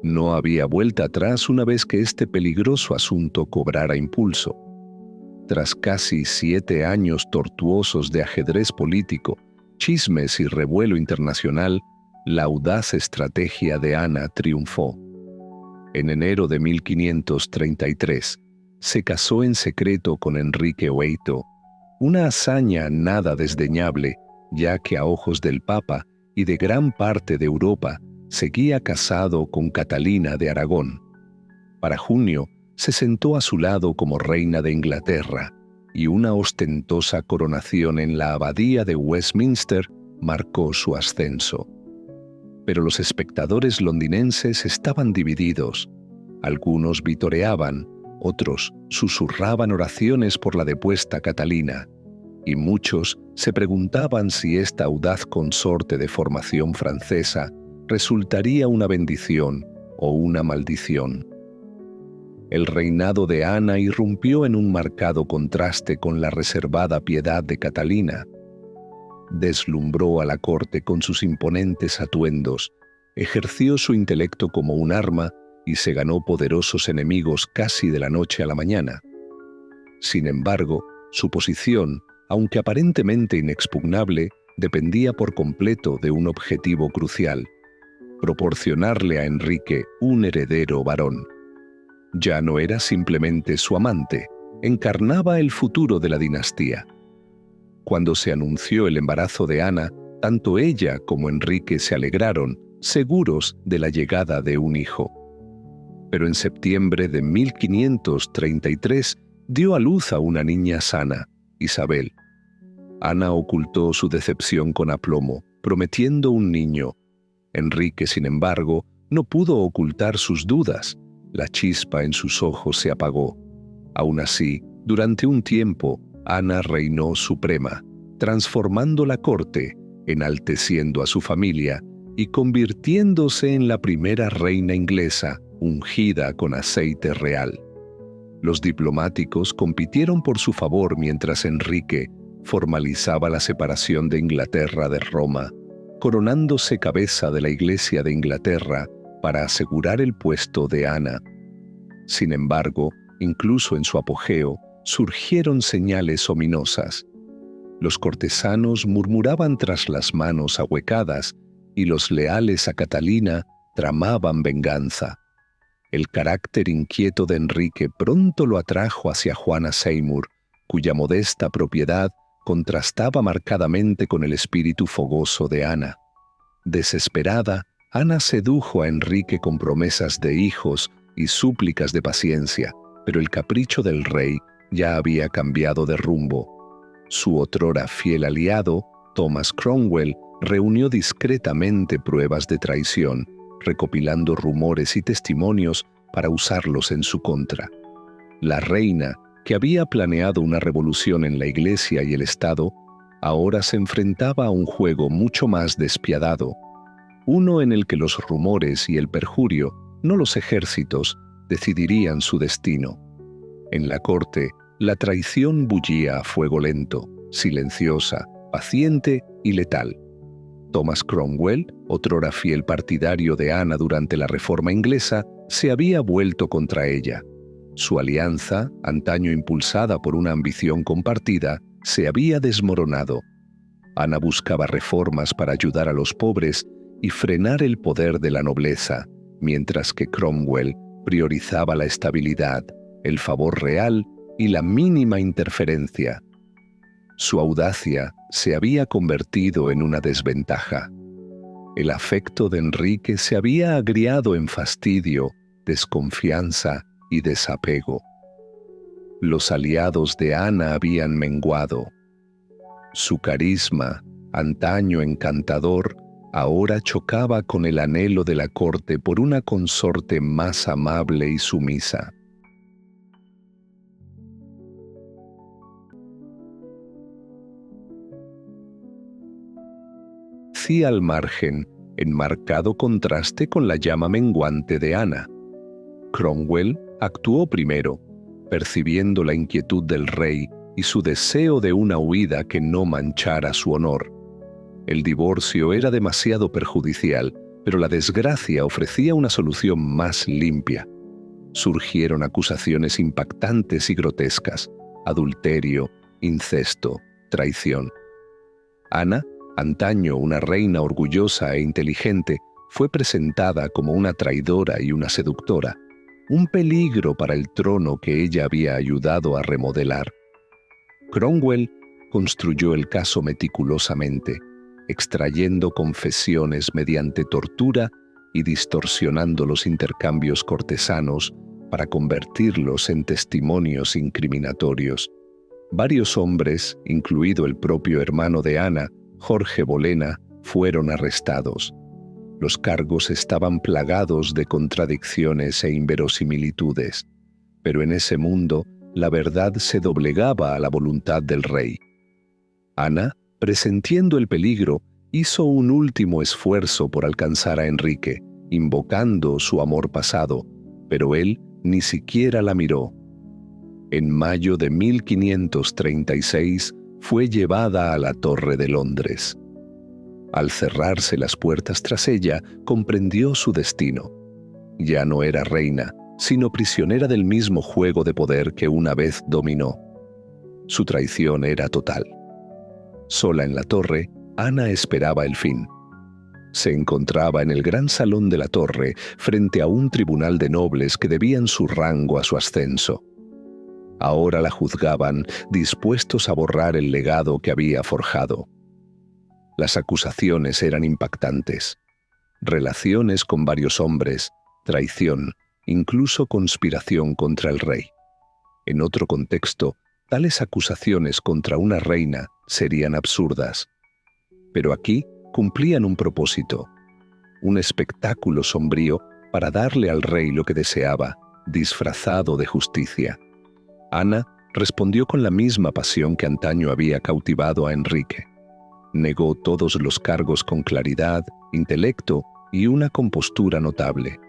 No había vuelta atrás una vez que este peligroso asunto cobrara impulso. Tras casi 7 años tortuosos de ajedrez político, chismes y revuelo internacional, la audaz estrategia de Ana triunfó. En enero de 1533, se casó en secreto con Enrique VIII, una hazaña nada desdeñable, ya que a ojos del Papa y de gran parte de Europa, seguía casado con Catalina de Aragón. Para junio, se sentó a su lado como reina de Inglaterra, y una ostentosa coronación en la abadía de Westminster marcó su ascenso. pero los espectadores londinenses estaban divididos. Algunos vitoreaban, otros susurraban oraciones por la depuesta Catalina, y muchos se preguntaban si esta audaz consorte de formación francesa resultaría una bendición o una maldición. El reinado de Ana irrumpió en un marcado contraste con la reservada piedad de Catalina. Deslumbró a la corte con sus imponentes atuendos, ejerció su intelecto como un arma y se ganó poderosos enemigos casi de la noche a la mañana. Sin embargo, su posición, aunque aparentemente inexpugnable, dependía por completo de un objetivo crucial: proporcionarle a Enrique un heredero varón. Ya no era simplemente su amante, encarnaba el futuro de la dinastía. Cuando se anunció el embarazo de Ana, tanto ella como Enrique se alegraron, seguros de la llegada de un hijo. Pero en septiembre de 1533 dio a luz a una niña sana, Isabel. Ana ocultó su decepción con aplomo, prometiendo un niño. Enrique, sin embargo, no pudo ocultar sus dudas. La chispa en sus ojos se apagó. Aún así, durante un tiempo, Ana reinó suprema, transformando la corte, enalteciendo a su familia y convirtiéndose en la primera reina inglesa ungida con aceite real. Los diplomáticos compitieron por su favor mientras Enrique formalizaba la separación de Inglaterra de Roma, coronándose cabeza de la Iglesia de Inglaterra para asegurar el puesto de Ana. Sin embargo, incluso en su apogeo, surgieron señales ominosas. Los cortesanos murmuraban tras las manos ahuecadas y los leales a Catalina tramaban venganza. El carácter inquieto de Enrique pronto lo atrajo hacia Juana Seymour, cuya modesta propiedad contrastaba marcadamente con el espíritu fogoso de Ana. Desesperada, Ana sedujo a Enrique con promesas de hijos y súplicas de paciencia, pero el capricho del rey ya había cambiado de rumbo. Su otrora fiel aliado, Thomas Cromwell, reunió discretamente pruebas de traición, recopilando rumores y testimonios para usarlos en su contra. La reina, que había planeado una revolución en la Iglesia y el Estado, ahora se enfrentaba a un juego mucho más despiadado, uno en el que los rumores y el perjurio, no los ejércitos, decidirían su destino. En la corte, la traición bullía a fuego lento, silenciosa, paciente y letal. Thomas Cromwell, otrora fiel partidario de Ana durante la Reforma inglesa, se había vuelto contra ella. Su alianza, antaño impulsada por una ambición compartida, se había desmoronado. Ana buscaba reformas para ayudar a los pobres y frenar el poder de la nobleza, mientras que Cromwell priorizaba la estabilidad, el favor real y la mínima interferencia. Su audacia se había convertido en una desventaja. El afecto de Enrique se había agriado en fastidio, desconfianza y desapego. Los aliados de Ana habían menguado. Su carisma, antaño encantador, ahora chocaba con el anhelo de la corte por una consorte más amable y sumisa. Al margen, en marcado contraste con la llama menguante de Ana. Cromwell actuó primero, percibiendo la inquietud del rey y su deseo de una huida que no manchara su honor. El divorcio era demasiado perjudicial, pero la desgracia ofrecía una solución más limpia. Surgieron acusaciones impactantes y grotescas: adulterio, incesto, traición. Ana, antaño una reina orgullosa e inteligente, fue presentada como una traidora y una seductora, un peligro para el trono que ella había ayudado a remodelar. Cromwell construyó el caso meticulosamente, extrayendo confesiones mediante tortura y distorsionando los intercambios cortesanos para convertirlos en testimonios incriminatorios. Varios hombres, incluido el propio hermano de Ana, Jorge Bolena, fueron arrestados. Los cargos estaban plagados de contradicciones e inverosimilitudes, pero en ese mundo la verdad se doblegaba a la voluntad del rey. Ana, presentiendo el peligro, hizo un último esfuerzo por alcanzar a Enrique, invocando su amor pasado, pero él ni siquiera la miró. En mayo de 1536 fue llevada a la Torre de Londres. Al cerrarse las puertas tras ella, comprendió su destino. Ya no era reina, sino prisionera del mismo juego de poder que una vez dominó. Su traición era total. Sola en la torre, Ana esperaba el fin. Se encontraba en el gran salón de la torre, frente a un tribunal de nobles que debían su rango a su ascenso. Ahora la juzgaban, dispuestos a borrar el legado que había forjado. Las acusaciones eran impactantes. Relaciones con varios hombres, traición, incluso conspiración contra el rey. En otro contexto, tales acusaciones contra una reina serían absurdas. Pero aquí cumplían un propósito, un espectáculo sombrío para darle al rey lo que deseaba, disfrazado de justicia. Ana respondió con la misma pasión que antaño había cautivado a Enrique. Negó todos los cargos con claridad, intelecto y una compostura notable.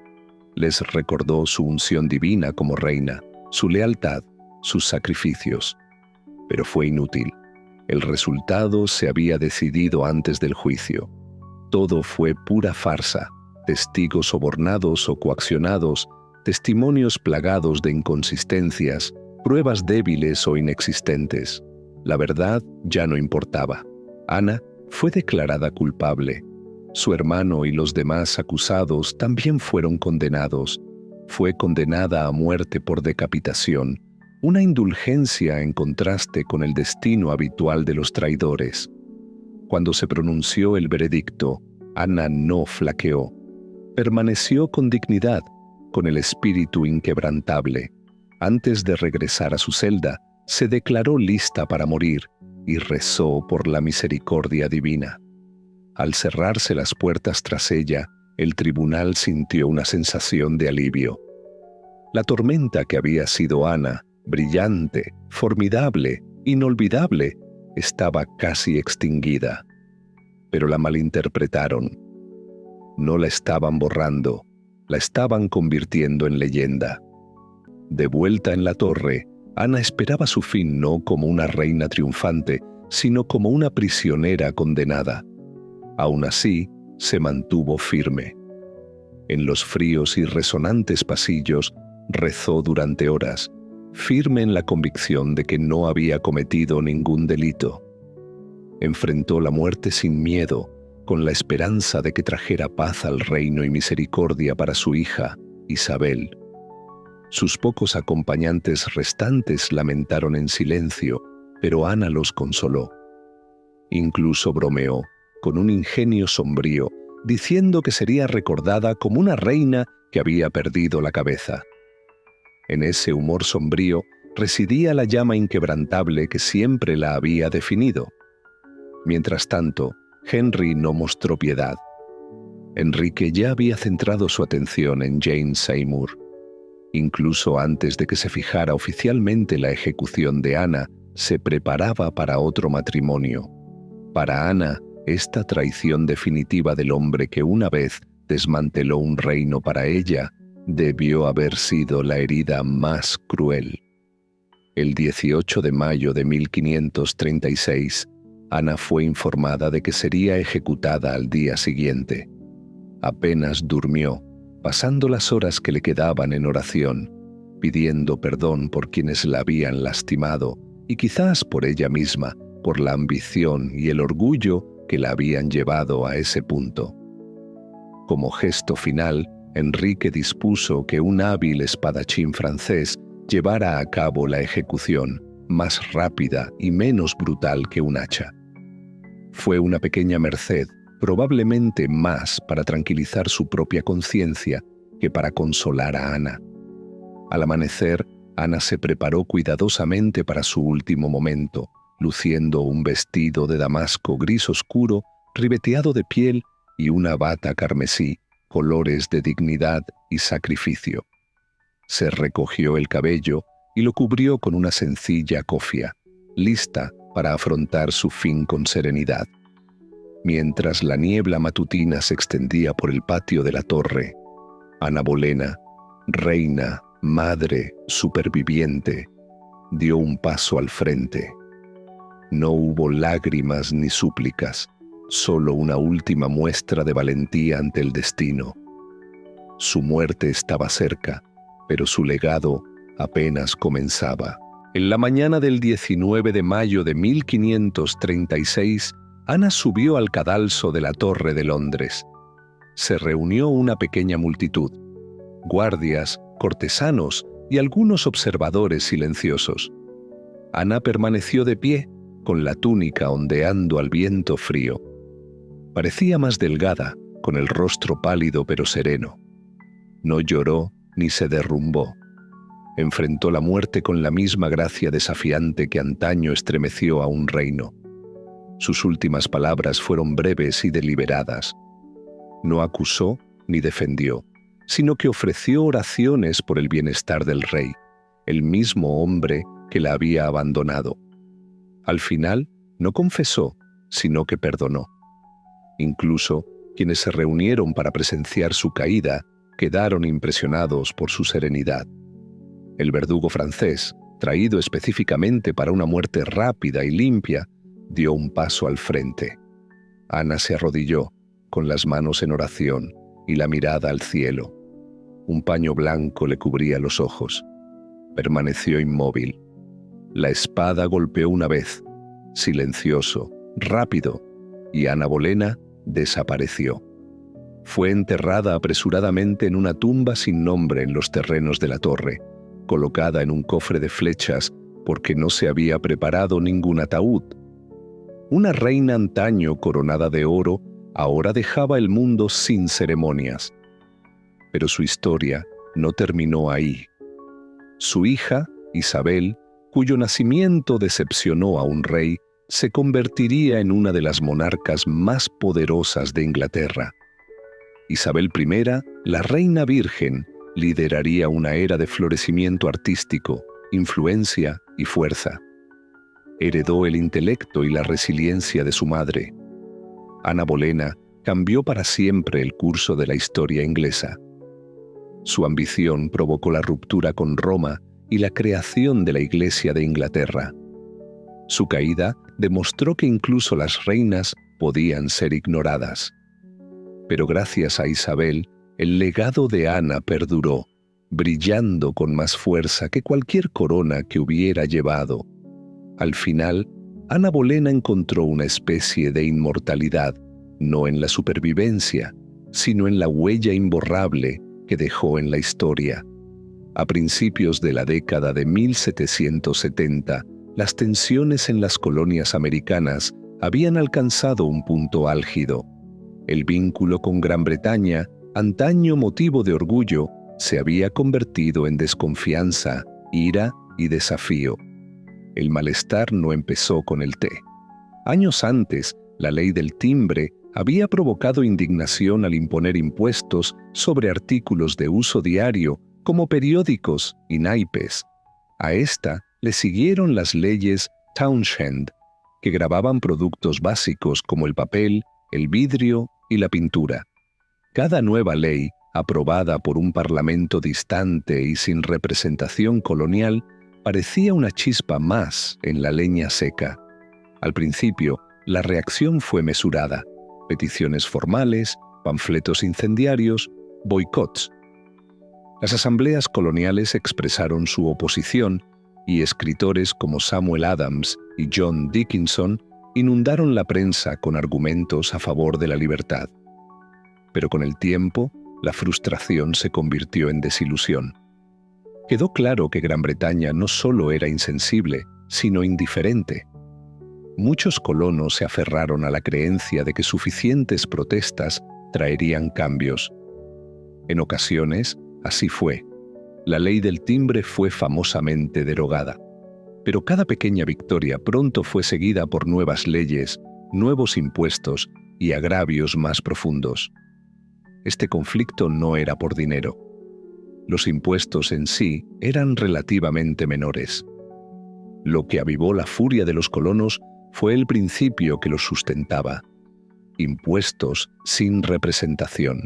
Les recordó su unción divina como reina, su lealtad, sus sacrificios. Pero fue inútil. El resultado se había decidido antes del juicio. Todo fue pura farsa, testigos sobornados o coaccionados, testimonios plagados de inconsistencias, pruebas débiles o inexistentes. La verdad ya no importaba. Ana fue declarada culpable. Su hermano y los demás acusados también fueron condenados. Fue condenada a muerte por decapitación, una indulgencia en contraste con el destino habitual de los traidores. Cuando se pronunció el veredicto, Ana no flaqueó. Permaneció con dignidad, con el espíritu inquebrantable. Antes de regresar a su celda, se declaró lista para morir y rezó por la misericordia divina. Al cerrarse las puertas tras ella, el tribunal sintió una sensación de alivio. La tormenta que había sido Ana, brillante, formidable, inolvidable, estaba casi extinguida. Pero la malinterpretaron. No la estaban borrando, la estaban convirtiendo en leyenda. De vuelta en la torre, Ana esperaba su fin no como una reina triunfante, sino como una prisionera condenada. Aún así, se mantuvo firme. En los fríos y resonantes pasillos, rezó durante horas, firme en la convicción de que no había cometido ningún delito. Enfrentó la muerte sin miedo, con la esperanza de que trajera paz al reino y misericordia para su hija, Isabel. Sus pocos acompañantes restantes lamentaron en silencio, pero Ana los consoló. Incluso bromeó, con un ingenio sombrío, diciendo que sería recordada como una reina que había perdido la cabeza. En ese humor sombrío residía la llama inquebrantable que siempre la había definido. Mientras tanto, Henry no mostró piedad. Enrique ya había centrado su atención en Jane Seymour. Incluso antes de que se fijara oficialmente la ejecución de Ana, se preparaba para otro matrimonio. Para Ana, esta traición definitiva del hombre que una vez desmanteló un reino para ella, debió haber sido la herida más cruel. El 18 de mayo de 1536, Ana fue informada de que sería ejecutada al día siguiente. Apenas durmió, pasando las horas que le quedaban en oración, pidiendo perdón por quienes la habían lastimado y quizás por ella misma, por la ambición y el orgullo que la habían llevado a ese punto. Como gesto final, Enrique dispuso que un hábil espadachín francés llevara a cabo la ejecución, más rápida y menos brutal que un hacha. Fue una pequeña merced, probablemente más para tranquilizar su propia conciencia que para consolar a Ana. Al amanecer, Ana se preparó cuidadosamente para su último momento, luciendo un vestido de damasco gris oscuro, ribeteado de piel y una bata carmesí, colores de dignidad y sacrificio. Se recogió el cabello y lo cubrió con una sencilla cofia, lista para afrontar su fin con serenidad. Mientras la niebla matutina se extendía por el patio de la torre, Ana Bolena, reina, madre, superviviente, dio un paso al frente. No hubo lágrimas ni súplicas, solo una última muestra de valentía ante el destino. Su muerte estaba cerca, pero su legado apenas comenzaba. En la mañana del 19 de mayo de 1536, Ana subió al cadalso de la Torre de Londres. Se reunió una pequeña multitud, guardias, cortesanos y algunos observadores silenciosos. Ana permaneció de pie, con la túnica ondeando al viento frío. Parecía más delgada, con el rostro pálido pero sereno. No lloró ni se derrumbó. Enfrentó la muerte con la misma gracia desafiante que antaño estremeció a un reino. Sus últimas palabras fueron breves y deliberadas. No acusó ni defendió, sino que ofreció oraciones por el bienestar del rey, el mismo hombre que la había abandonado. Al final, no confesó, sino que perdonó. Incluso quienes se reunieron para presenciar su caída quedaron impresionados por su serenidad. El verdugo francés, traído específicamente para una muerte rápida y limpia, dio un paso al frente. Ana se arrodilló, con las manos en oración y la mirada al cielo. Un paño blanco le cubría los ojos. Permaneció inmóvil. La espada golpeó una vez, silencioso, rápido, y Ana Bolena desapareció. Fue enterrada apresuradamente en una tumba sin nombre en los terrenos de la torre, colocada en un cofre de flechas porque no se había preparado ningún ataúd. Una reina antaño coronada de oro ahora dejaba el mundo sin ceremonias. Pero su historia no terminó ahí. Su hija, Isabel, cuyo nacimiento decepcionó a un rey, se convertiría en una de las monarcas más poderosas de Inglaterra. Isabel I, la reina virgen, lideraría una era de florecimiento artístico, influencia y fuerza. Heredó el intelecto y la resiliencia de su madre. Ana Bolena cambió para siempre el curso de la historia inglesa. Su ambición provocó la ruptura con Roma y la creación de la Iglesia de Inglaterra. Su caída demostró que incluso las reinas podían ser ignoradas. Pero gracias a Isabel, el legado de Ana perduró, brillando con más fuerza que cualquier corona que hubiera llevado. Al final, Ana Bolena encontró una especie de inmortalidad, no en la supervivencia, sino en la huella imborrable que dejó en la historia. A principios de la década de 1770, las tensiones en las colonias americanas habían alcanzado un punto álgido. El vínculo con Gran Bretaña, antaño motivo de orgullo, se había convertido en desconfianza, ira y desafío. El malestar no empezó con el té. Años antes, la ley del timbre había provocado indignación al imponer impuestos sobre artículos de uso diario como periódicos y naipes. A esta le siguieron las leyes Townshend, que gravaban productos básicos como el papel, el vidrio y la pintura. Cada nueva ley, aprobada por un parlamento distante y sin representación colonial, parecía una chispa más en la leña seca. Al principio, la reacción fue mesurada: peticiones formales, panfletos incendiarios, boicots. Las asambleas coloniales expresaron su oposición y escritores como Samuel Adams y John Dickinson inundaron la prensa con argumentos a favor de la libertad. Pero con el tiempo, la frustración se convirtió en desilusión. Quedó claro que Gran Bretaña no solo era insensible, sino indiferente. Muchos colonos se aferraron a la creencia de que suficientes protestas traerían cambios. En ocasiones, así fue. La ley del timbre fue famosamente derogada. Pero cada pequeña victoria pronto fue seguida por nuevas leyes, nuevos impuestos y agravios más profundos. Este conflicto no era por dinero. Los impuestos en sí eran relativamente menores. Lo que avivó la furia de los colonos fue el principio que los sustentaba: impuestos sin representación.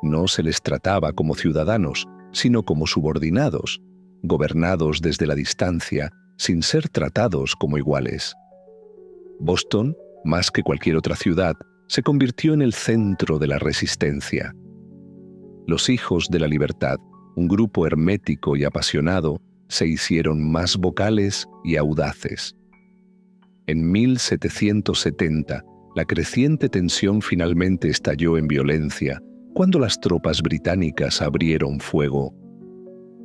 No se les trataba como ciudadanos, sino como subordinados, gobernados desde la distancia, sin ser tratados como iguales. Boston, más que cualquier otra ciudad, se convirtió en el centro de la resistencia. Los Hijos de la Libertad, un grupo hermético y apasionado, se hicieron más vocales y audaces. En 1770, la creciente tensión finalmente estalló en violencia cuando las tropas británicas abrieron fuego.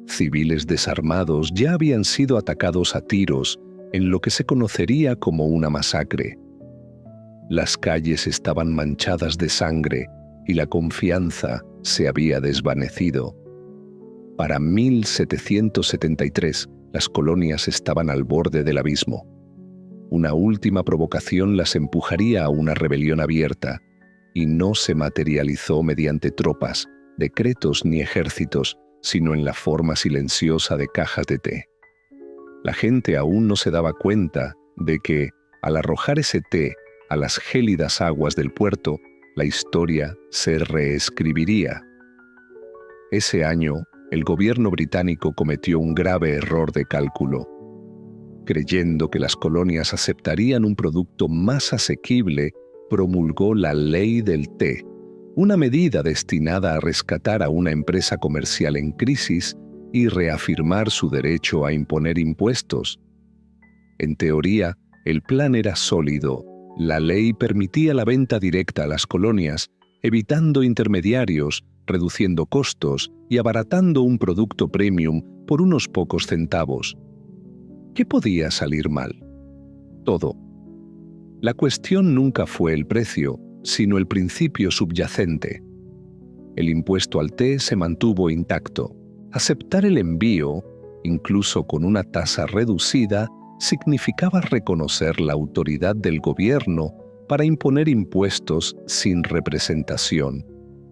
Civiles desarmados ya habían sido atacados a tiros en lo que se conocería como una masacre. Las calles estaban manchadas de sangre y la confianza se había desvanecido. Para 1773, las colonias estaban al borde del abismo. Una última provocación las empujaría a una rebelión abierta, y no se materializó mediante tropas, decretos ni ejércitos, sino en la forma silenciosa de cajas de té. La gente aún no se daba cuenta de que, al arrojar ese té a las gélidas aguas del puerto, la historia se reescribiría. Ese año, el gobierno británico cometió un grave error de cálculo. Creyendo que las colonias aceptarían un producto más asequible, promulgó la Ley del Té, una medida destinada a rescatar a una empresa comercial en crisis y reafirmar su derecho a imponer impuestos. En teoría, el plan era sólido. La ley permitía la venta directa a las colonias, evitando intermediarios, reduciendo costos y abaratando un producto premium por unos pocos centavos. ¿Qué podía salir mal? Todo. La cuestión nunca fue el precio, sino el principio subyacente. El impuesto al té se mantuvo intacto. Aceptar el envío, incluso con una tasa reducida, significaba reconocer la autoridad del gobierno para imponer impuestos sin representación,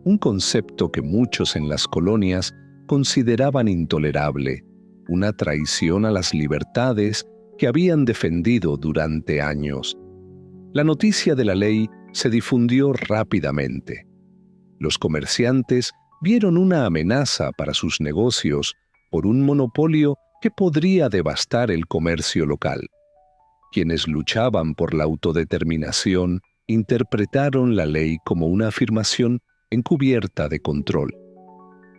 un concepto que muchos en las colonias consideraban intolerable, una traición a las libertades que habían defendido durante años. La noticia de la ley se difundió rápidamente. Los comerciantes vieron una amenaza para sus negocios por un monopolio que podría devastar el comercio local. Quienes luchaban por la autodeterminación interpretaron la ley como una afirmación encubierta de control.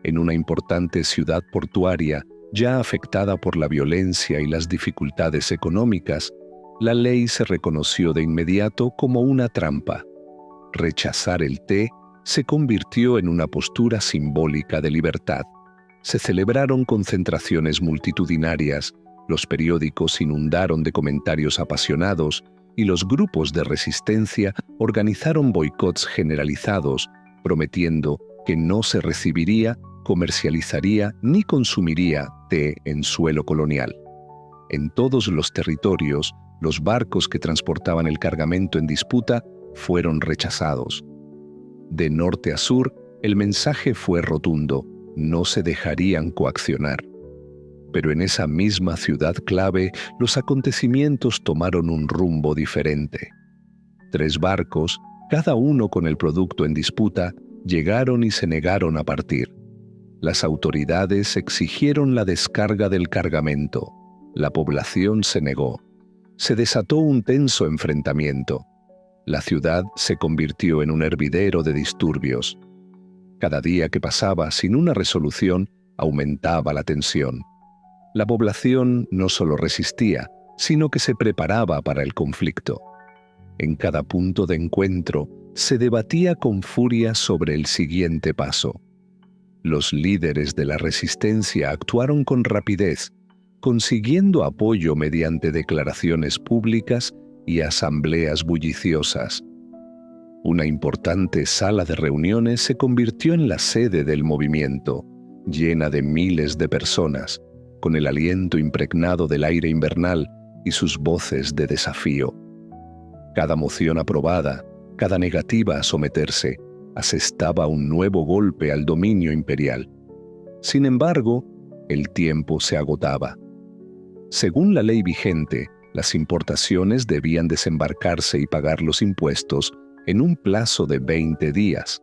En una importante ciudad portuaria, ya afectada por la violencia y las dificultades económicas, la ley se reconoció de inmediato como una trampa. Rechazar el té se convirtió en una postura simbólica de libertad. Se celebraron concentraciones multitudinarias, los periódicos inundaron de comentarios apasionados y los grupos de resistencia organizaron boicots generalizados, prometiendo que no se recibiría, comercializaría ni consumiría té en suelo colonial. En todos los territorios, los barcos que transportaban el cargamento en disputa fueron rechazados. De norte a sur, el mensaje fue rotundo: no se dejarían coaccionar. Pero en esa misma ciudad clave, los acontecimientos tomaron un rumbo diferente. 3 barcos, cada uno con el producto en disputa, llegaron y se negaron a partir. Las autoridades exigieron la descarga del cargamento. La población se negó. Se desató un tenso enfrentamiento. La ciudad se convirtió en un hervidero de disturbios. Cada día que pasaba sin una resolución, aumentaba la tensión. La población no solo resistía, sino que se preparaba para el conflicto. En cada punto de encuentro, se debatía con furia sobre el siguiente paso. Los líderes de la resistencia actuaron con rapidez, consiguiendo apoyo mediante declaraciones públicas y asambleas bulliciosas. Una importante sala de reuniones se convirtió en la sede del movimiento, llena de miles de personas, con el aliento impregnado del aire invernal y sus voces de desafío. Cada moción aprobada, Cada negativa a someterse asestaba un nuevo golpe al dominio imperial. Sin embargo, el tiempo se agotaba. Según la ley vigente, las importaciones debían desembarcarse y pagar los impuestos en un plazo de 20 días.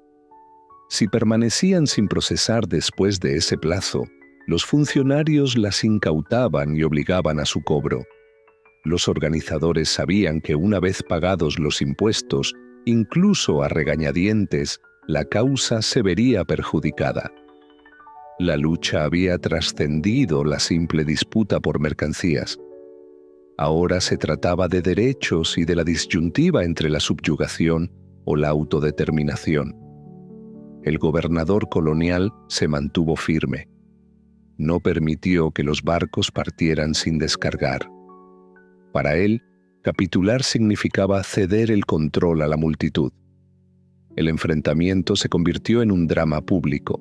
Si permanecían sin procesar después de ese plazo, los funcionarios las incautaban y obligaban a su cobro. Los organizadores sabían que una vez pagados los impuestos, incluso a regañadientes, la causa se vería perjudicada. La lucha había trascendido la simple disputa por mercancías. Ahora se trataba de derechos y de la disyuntiva entre la subyugación o la autodeterminación. El gobernador colonial se mantuvo firme. No permitió que los barcos partieran sin descargar. Para él, capitular significaba ceder el control a la multitud. El enfrentamiento se convirtió en un drama público.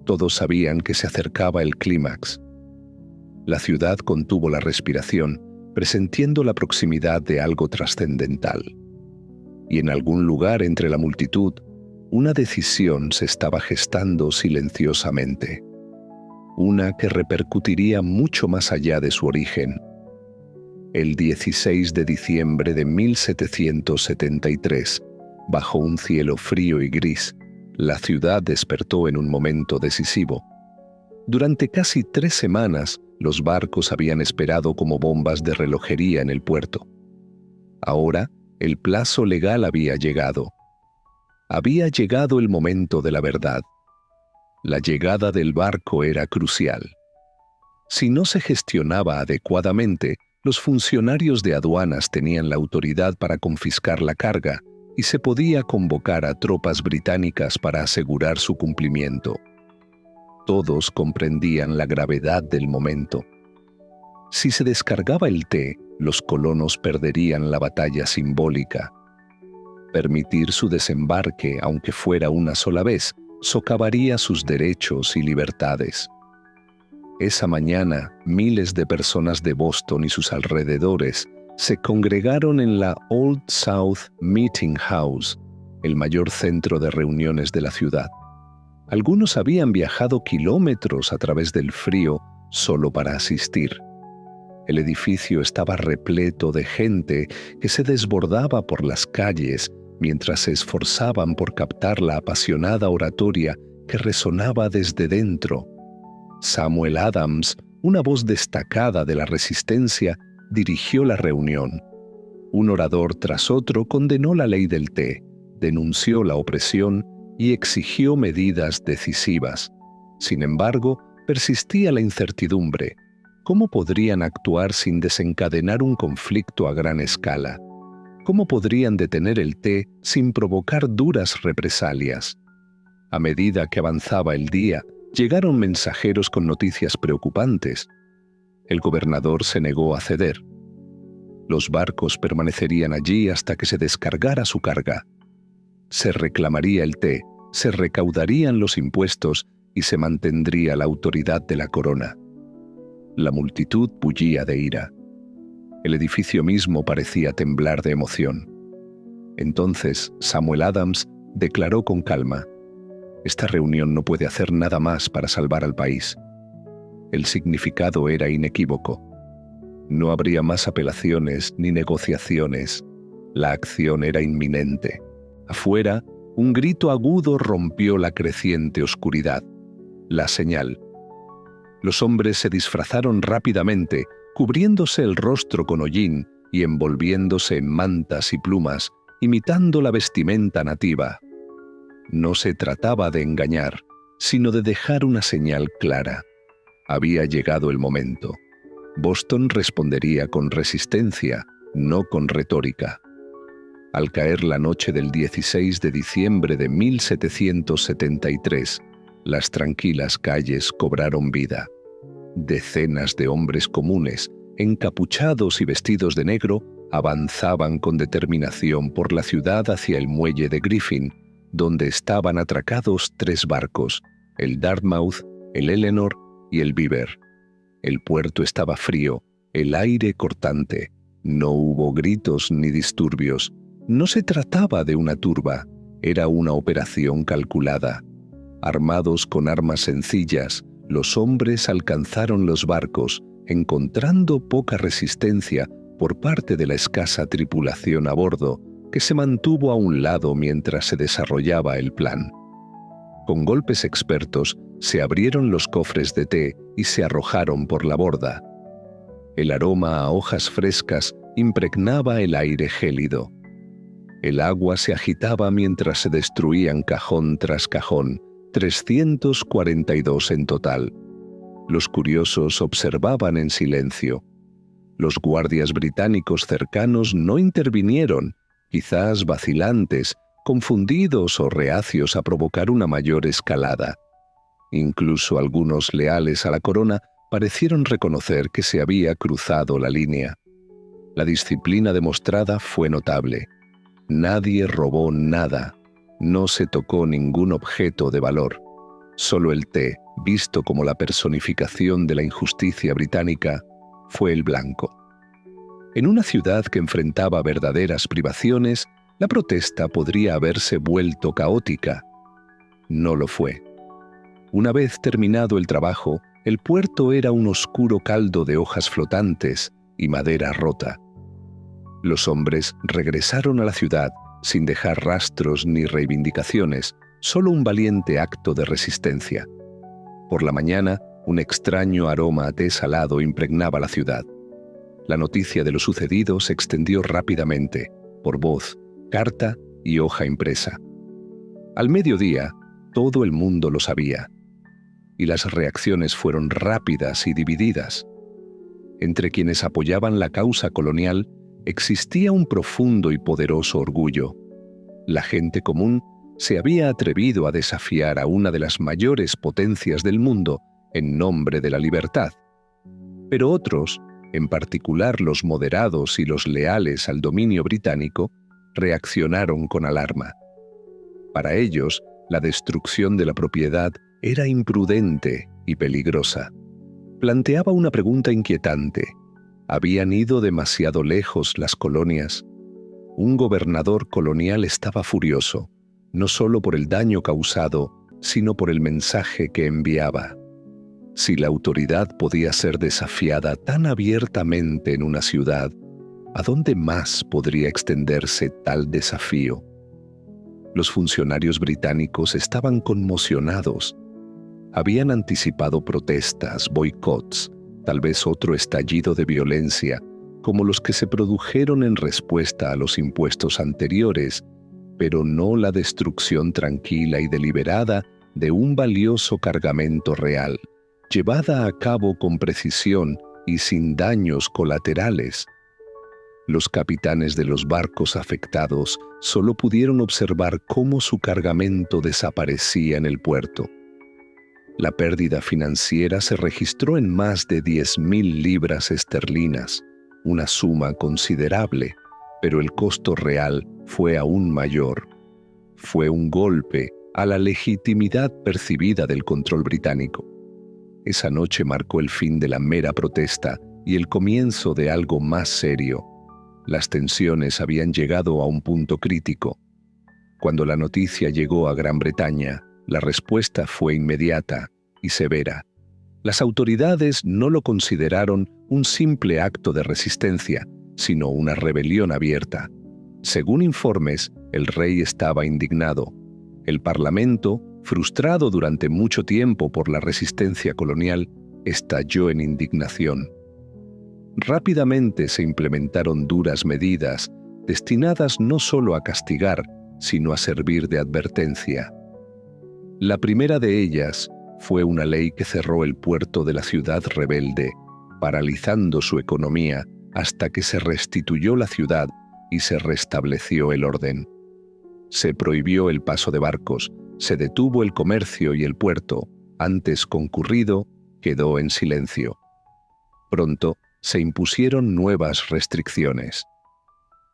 Todos sabían que se acercaba el clímax. La ciudad contuvo la respiración, presintiendo la proximidad de algo trascendental. Y en algún lugar entre la multitud, una decisión se estaba gestando silenciosamente. Una que repercutiría mucho más allá de su origen. El 16 de diciembre de 1773, bajo un cielo frío y gris, la ciudad despertó en un momento decisivo. Durante casi 3 semanas, los barcos habían esperado como bombas de relojería en el puerto. Ahora, el plazo legal había llegado. Había llegado el momento de la verdad. La llegada del barco era crucial. Si no se gestionaba adecuadamente, los funcionarios de aduanas tenían la autoridad para confiscar la carga y se podía convocar a tropas británicas para asegurar su cumplimiento. Todos comprendían la gravedad del momento. Si se descargaba el té, los colonos perderían la batalla simbólica. Permitir su desembarque, aunque fuera una sola vez, socavaría sus derechos y libertades. Esa mañana, miles de personas de Boston y sus alrededores se congregaron en la Old South Meeting House, el mayor centro de reuniones de la ciudad. Algunos habían viajado kilómetros a través del frío solo para asistir. El edificio estaba repleto de gente que se desbordaba por las calles mientras se esforzaban por captar la apasionada oratoria que resonaba desde dentro. Samuel Adams, una voz destacada de la resistencia, dirigió la reunión. Un orador tras otro condenó la ley del té, denunció la opresión y exigió medidas decisivas. Sin embargo, persistía la incertidumbre. ¿Cómo podrían actuar sin desencadenar un conflicto a gran escala? ¿Cómo podrían detener el té sin provocar duras represalias? A medida que avanzaba el día, llegaron mensajeros con noticias preocupantes. El gobernador se negó a ceder. Los barcos permanecerían allí hasta que se descargara su carga. Se reclamaría el té, se recaudarían los impuestos y se mantendría la autoridad de la corona. La multitud bullía de ira. El edificio mismo parecía temblar de emoción. Entonces Samuel Adams declaró con calma: «Esta reunión no puede hacer nada más para salvar al país». El significado era inequívoco. No habría más apelaciones ni negociaciones. La acción era inminente. Afuera, un grito agudo rompió la creciente oscuridad. La señal. Los hombres se disfrazaron rápidamente, cubriéndose el rostro con hollín y envolviéndose en mantas y plumas, imitando la vestimenta nativa. No se trataba de engañar, sino de dejar una señal clara. Había llegado el momento. Boston respondería con resistencia, no con retórica. Al caer la noche del 16 de diciembre de 1773, las tranquilas calles cobraron vida. Decenas de hombres comunes, encapuchados y vestidos de negro, avanzaban con determinación por la ciudad hacia el muelle de Griffin, donde estaban atracados 3 barcos, el Dartmouth, el Eleanor y el Beaver. El puerto estaba frío, el aire cortante. No hubo gritos ni disturbios, No se trataba de una turba, era una operación calculada. Armados con armas sencillas, los hombres alcanzaron los barcos, encontrando poca resistencia por parte de la escasa tripulación a bordo, que se mantuvo a un lado mientras se desarrollaba el plan. Con golpes expertos, se abrieron los cofres de té y se arrojaron por la borda. El aroma a hojas frescas impregnaba el aire gélido. El agua se agitaba mientras se destruían cajón tras cajón, 342 en total. Los curiosos observaban en silencio. Los guardias británicos cercanos no intervinieron, quizás vacilantes, confundidos o reacios a provocar una mayor escalada. Incluso algunos leales a la corona parecieron reconocer que se había cruzado la línea. La disciplina demostrada fue notable. Nadie robó nada, no se tocó ningún objeto de valor. Solo el té, visto como la personificación de la injusticia británica, fue el blanco. En una ciudad que enfrentaba verdaderas privaciones, la protesta podría haberse vuelto caótica. No lo fue. Una vez terminado el trabajo, el puerto era un oscuro caldo de hojas flotantes y madera rota. Los hombres regresaron a la ciudad sin dejar rastros ni reivindicaciones, solo un valiente acto de resistencia. Por la mañana, un extraño aroma a té salado impregnaba la ciudad. La noticia de lo sucedido se extendió rápidamente, por voz, carta y hoja impresa. Al mediodía, todo el mundo lo sabía. Y las reacciones fueron rápidas y divididas. Entre quienes apoyaban la causa colonial, existía un profundo y poderoso orgullo. La gente común se había atrevido a desafiar a una de las mayores potencias del mundo en nombre de la libertad. Pero otros, en particular los moderados y los leales al dominio británico, reaccionaron con alarma. Para ellos, la destrucción de la propiedad era imprudente y peligrosa. Planteaba una pregunta inquietante. ¿Habían ido demasiado lejos las colonias? Un gobernador colonial estaba furioso, no solo por el daño causado, sino por el mensaje que enviaba. Si la autoridad podía ser desafiada tan abiertamente en una ciudad, ¿a dónde más podría extenderse tal desafío? Los funcionarios británicos estaban conmocionados. Habían anticipado protestas, boicots, tal vez otro estallido de violencia, como los que se produjeron en respuesta a los impuestos anteriores, pero no la destrucción tranquila y deliberada de un valioso cargamento real, llevada a cabo con precisión y sin daños colaterales. Los capitanes de los barcos afectados solo pudieron observar cómo su cargamento desaparecía en el puerto. La pérdida financiera se registró en más de 10.000 libras esterlinas, una suma considerable, pero el costo real fue aún mayor. Fue un golpe a la legitimidad percibida del control británico. Esa noche marcó el fin de la mera protesta y el comienzo de algo más serio. Las tensiones habían llegado a un punto crítico. Cuando la noticia llegó a Gran Bretaña, la respuesta fue inmediata y severa. Las autoridades no lo consideraron un simple acto de resistencia, sino una rebelión abierta. Según informes, el rey estaba indignado. El Parlamento, frustrado durante mucho tiempo por la resistencia colonial, estalló en indignación. Rápidamente se implementaron duras medidas, destinadas no solo a castigar, sino a servir de advertencia. La primera de ellas fue una ley que cerró el puerto de la ciudad rebelde, paralizando su economía hasta que se restituyó la ciudad y se restableció el orden. Se prohibió el paso de barcos, se detuvo el comercio y el puerto, antes concurrido, quedó en silencio. Pronto se impusieron nuevas restricciones.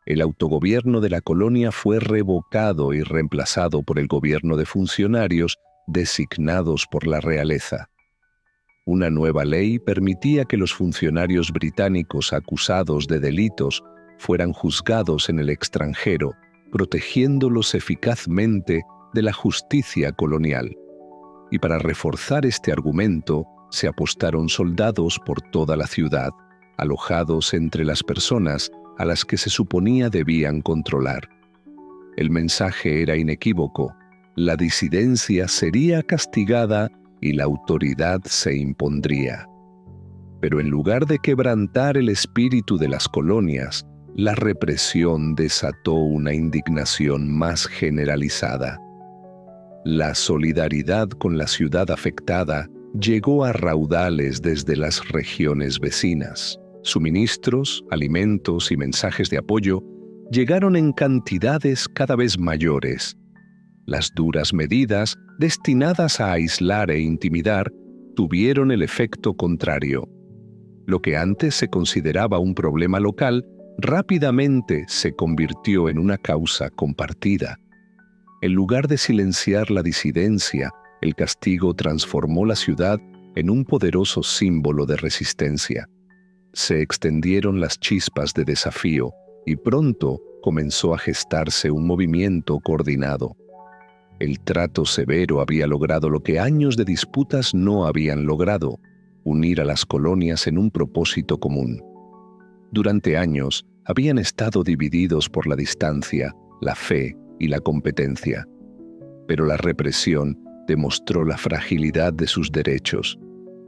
El autogobierno de la colonia fue revocado y reemplazado por el gobierno de funcionarios designados por la realeza. Una nueva ley permitía que los funcionarios británicos acusados de delitos fueran juzgados en el extranjero, protegiéndolos eficazmente de la justicia colonial. Y para reforzar este argumento, se apostaron soldados por toda la ciudad, alojados entre las personas a las que se suponía debían controlar. El mensaje era inequívoco: la disidencia sería castigada y la autoridad se impondría. Pero en lugar de quebrantar el espíritu de las colonias, la represión desató una indignación más generalizada. La solidaridad con la ciudad afectada llegó a raudales desde las regiones vecinas. Suministros, alimentos y mensajes de apoyo llegaron en cantidades cada vez mayores. Las duras medidas, destinadas a aislar e intimidar, tuvieron el efecto contrario. Lo que antes se consideraba un problema local, rápidamente se convirtió en una causa compartida. En lugar de silenciar la disidencia, el castigo transformó la ciudad en un poderoso símbolo de resistencia. Se extendieron las chispas de desafío y pronto comenzó a gestarse un movimiento coordinado. El trato severo había logrado lo que años de disputas no habían logrado: unir a las colonias en un propósito común. Durante años habían estado divididos por la distancia, la fe y la competencia. Pero la represión demostró la fragilidad de sus derechos.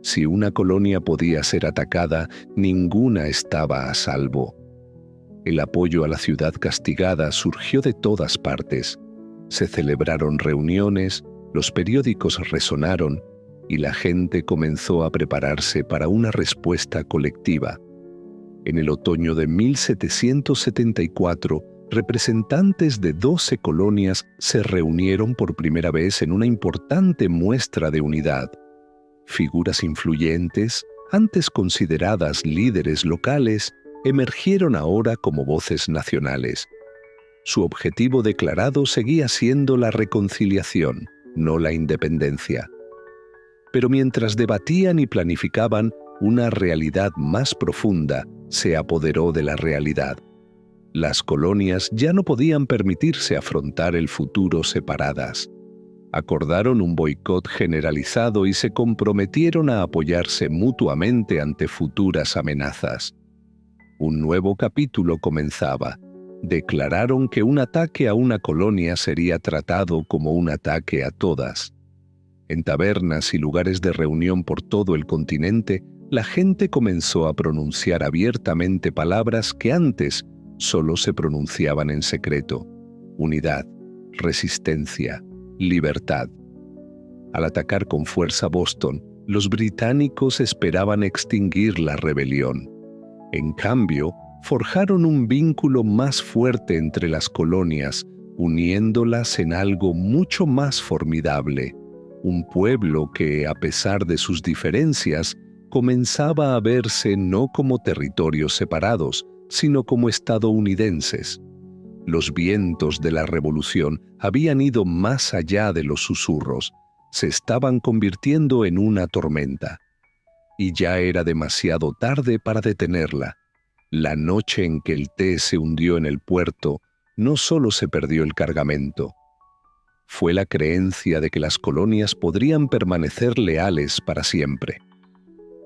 Si una colonia podía ser atacada, ninguna estaba a salvo. El apoyo a la ciudad castigada surgió de todas partes. Se celebraron reuniones, los periódicos resonaron y la gente comenzó a prepararse para una respuesta colectiva. En el otoño de 1774, representantes de 12 colonias se reunieron por primera vez en una importante muestra de unidad. Figuras influyentes, antes consideradas líderes locales, emergieron ahora como voces nacionales. Su objetivo declarado seguía siendo la reconciliación, no la independencia. Pero mientras debatían y planificaban, una realidad más profunda se apoderó de la realidad. Las colonias ya no podían permitirse afrontar el futuro separadas. Acordaron un boicot generalizado y se comprometieron a apoyarse mutuamente ante futuras amenazas. Un nuevo capítulo comenzaba. Declararon que un ataque a una colonia sería tratado como un ataque a todas. En tabernas y lugares de reunión por todo el continente, la gente comenzó a pronunciar abiertamente palabras que antes solo se pronunciaban en secreto: unidad, resistencia, libertad. Al atacar con fuerza Boston, los británicos esperaban extinguir la rebelión. En cambio, forjaron un vínculo más fuerte entre las colonias, uniéndolas en algo mucho más formidable: un pueblo que, a pesar de sus diferencias, comenzaba a verse no como territorios separados, sino como estadounidenses. Los vientos de la revolución habían ido más allá de los susurros, se estaban convirtiendo en una tormenta. Y ya era demasiado tarde para detenerla. La noche en que el té se hundió en el puerto, no solo se perdió el cargamento. Fue la creencia de que las colonias podrían permanecer leales para siempre.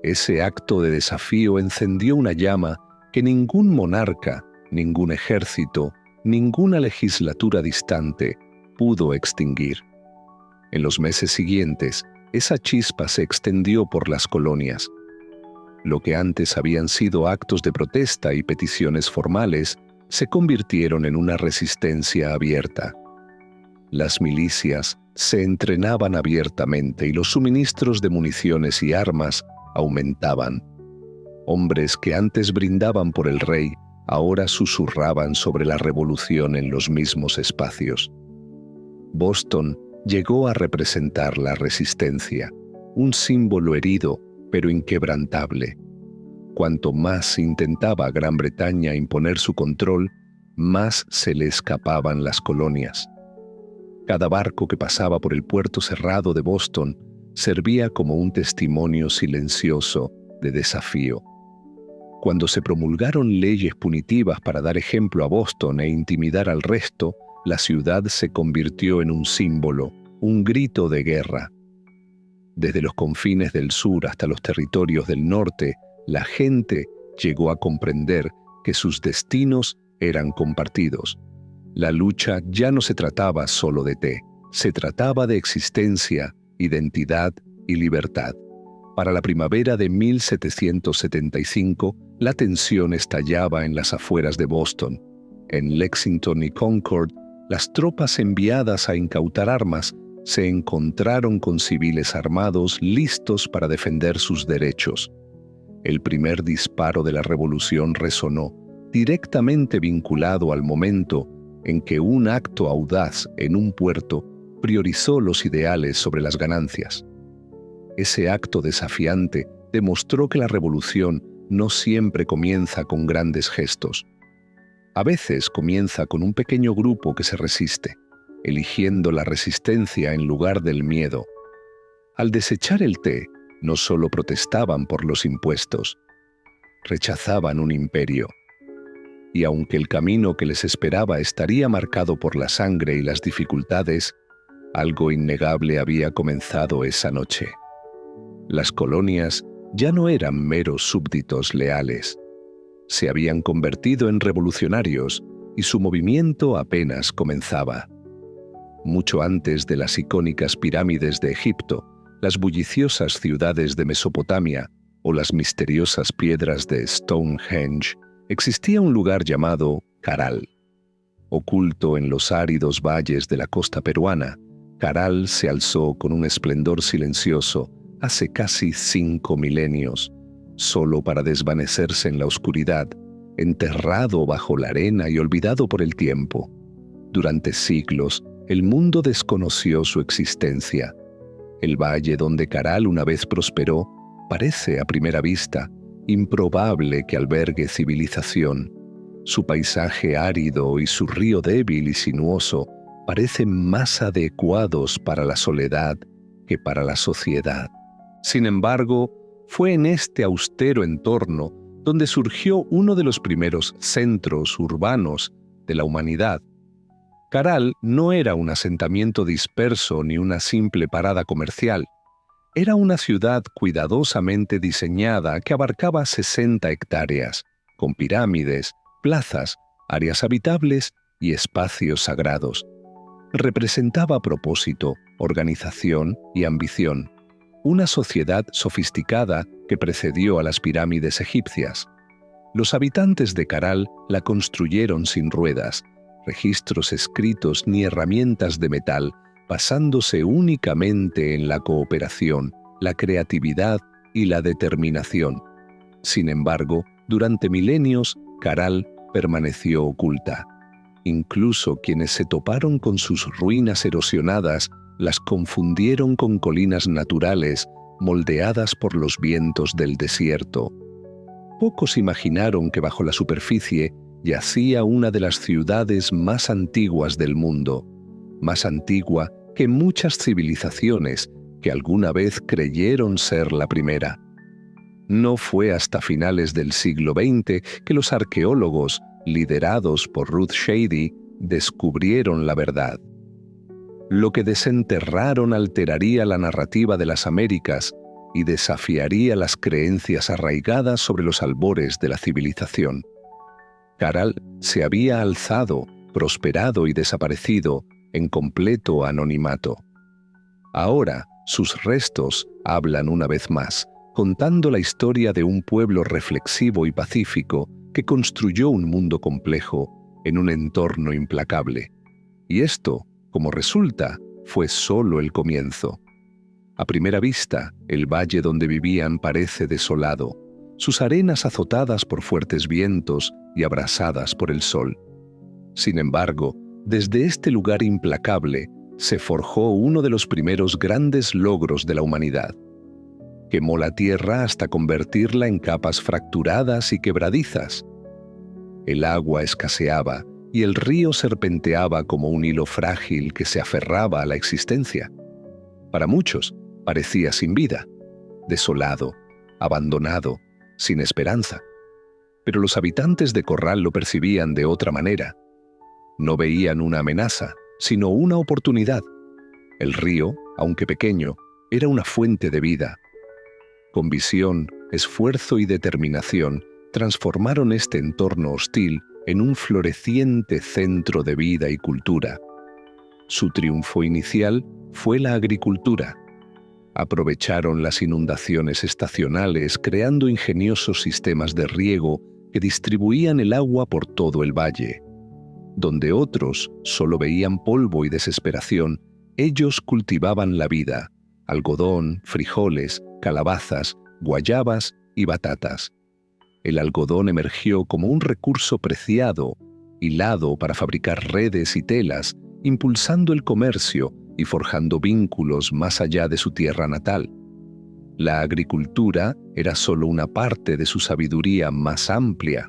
Ese acto de desafío encendió una llama que ningún monarca, ningún ejército, ninguna legislatura distante pudo extinguir. En los meses siguientes, esa chispa se extendió por las colonias. Lo que antes habían sido actos de protesta y peticiones formales, se convirtieron en una resistencia abierta. Las milicias se entrenaban abiertamente y los suministros de municiones y armas aumentaban. Hombres que antes brindaban por el rey, ahora susurraban sobre la revolución en los mismos espacios. Boston llegó a representar la resistencia, un símbolo herido pero inquebrantable. Cuanto más intentaba Gran Bretaña imponer su control, más se le escapaban las colonias. Cada barco que pasaba por el puerto cerrado de Boston servía como un testimonio silencioso de desafío. Cuando se promulgaron leyes punitivas para dar ejemplo a Boston e intimidar al resto, la ciudad se convirtió en un símbolo, un grito de guerra. Desde los confines del sur hasta los territorios del norte, la gente llegó a comprender que sus destinos eran compartidos. La lucha ya no se trataba solo de té, se trataba de existencia, identidad y libertad. Para la primavera de 1775, la tensión estallaba en las afueras de Boston. En Lexington y Concord, las tropas enviadas a incautar armas se encontraron con civiles armados listos para defender sus derechos. El primer disparo de la revolución resonó, directamente vinculado al momento en que un acto audaz en un puerto priorizó los ideales sobre las ganancias. Ese acto desafiante demostró que la revolución no siempre comienza con grandes gestos. A veces comienza con un pequeño grupo que se resiste, eligiendo la resistencia en lugar del miedo. Al desechar el té, no solo protestaban por los impuestos, rechazaban un imperio. Y aunque el camino que les esperaba estaría marcado por la sangre y las dificultades, algo innegable había comenzado esa noche. Las colonias ya no eran meros súbditos leales. Se habían convertido en revolucionarios y su movimiento apenas comenzaba. Mucho antes de las icónicas pirámides de Egipto, las bulliciosas ciudades de Mesopotamia o las misteriosas piedras de Stonehenge, existía un lugar llamado Caral. Oculto en los áridos valles de la costa peruana, Caral se alzó con un esplendor silencioso hace casi 5 milenios, solo para desvanecerse en la oscuridad, enterrado bajo la arena y olvidado por el tiempo. Durante siglos, el mundo desconoció su existencia. El valle donde Caral una vez prosperó parece a primera vista improbable que albergue civilización. Su paisaje árido y su río débil y sinuoso parecen más adecuados para la soledad que para la sociedad. Sin embargo, fue en este austero entorno donde surgió uno de los primeros centros urbanos de la humanidad. Caral no era un asentamiento disperso ni una simple parada comercial. Era una ciudad cuidadosamente diseñada que abarcaba 60 hectáreas, con pirámides, plazas, áreas habitables y espacios sagrados. Representaba propósito, organización y ambición. Una sociedad sofisticada que precedió a las pirámides egipcias. Los habitantes de Caral la construyeron sin ruedas, registros escritos ni herramientas de metal, basándose únicamente en la cooperación, la creatividad y la determinación. Sin embargo, durante milenios, Caral permaneció oculta. Incluso quienes se toparon con sus ruinas erosionadas las confundieron con colinas naturales moldeadas por los vientos del desierto. Pocos imaginaron que bajo la superficie yacía una de las ciudades más antiguas del mundo, más antigua que muchas civilizaciones que alguna vez creyeron ser la primera. No fue hasta finales del siglo XX que los arqueólogos, liderados por Ruth Shady, descubrieron la verdad. Lo que desenterraron alteraría la narrativa de las Américas y desafiaría las creencias arraigadas sobre los albores de la civilización. Caral se había alzado, prosperado y desaparecido en completo anonimato. Ahora, sus restos hablan una vez más, contando la historia de un pueblo reflexivo y pacífico que construyó un mundo complejo en un entorno implacable. Y esto, como resulta, fue solo el comienzo. A primera vista, el valle donde vivían parece desolado, sus arenas azotadas por fuertes vientos y abrasadas por el sol. Sin embargo, desde este lugar implacable se forjó uno de los primeros grandes logros de la humanidad. Quemó la tierra hasta convertirla en capas fracturadas y quebradizas. El agua escaseaba y el río serpenteaba como un hilo frágil que se aferraba a la existencia. Para muchos, parecía sin vida, desolado, abandonado, sin esperanza. pero los habitantes de Corral lo percibían de otra manera. No veían una amenaza, sino una oportunidad. El río, aunque pequeño, era una fuente de vida. Con visión, esfuerzo y determinación, transformaron este entorno hostil en un floreciente centro de vida y cultura. Su triunfo inicial fue la agricultura. Aprovecharon las inundaciones estacionales creando ingeniosos sistemas de riego que distribuían el agua por todo el valle. Donde otros solo veían polvo y desesperación, ellos cultivaban la vida: algodón, frijoles, calabazas, guayabas y batatas. El algodón emergió como un recurso preciado, hilado para fabricar redes y telas, impulsando el comercio y forjando vínculos más allá de su tierra natal. La agricultura era solo una parte de su sabiduría más amplia.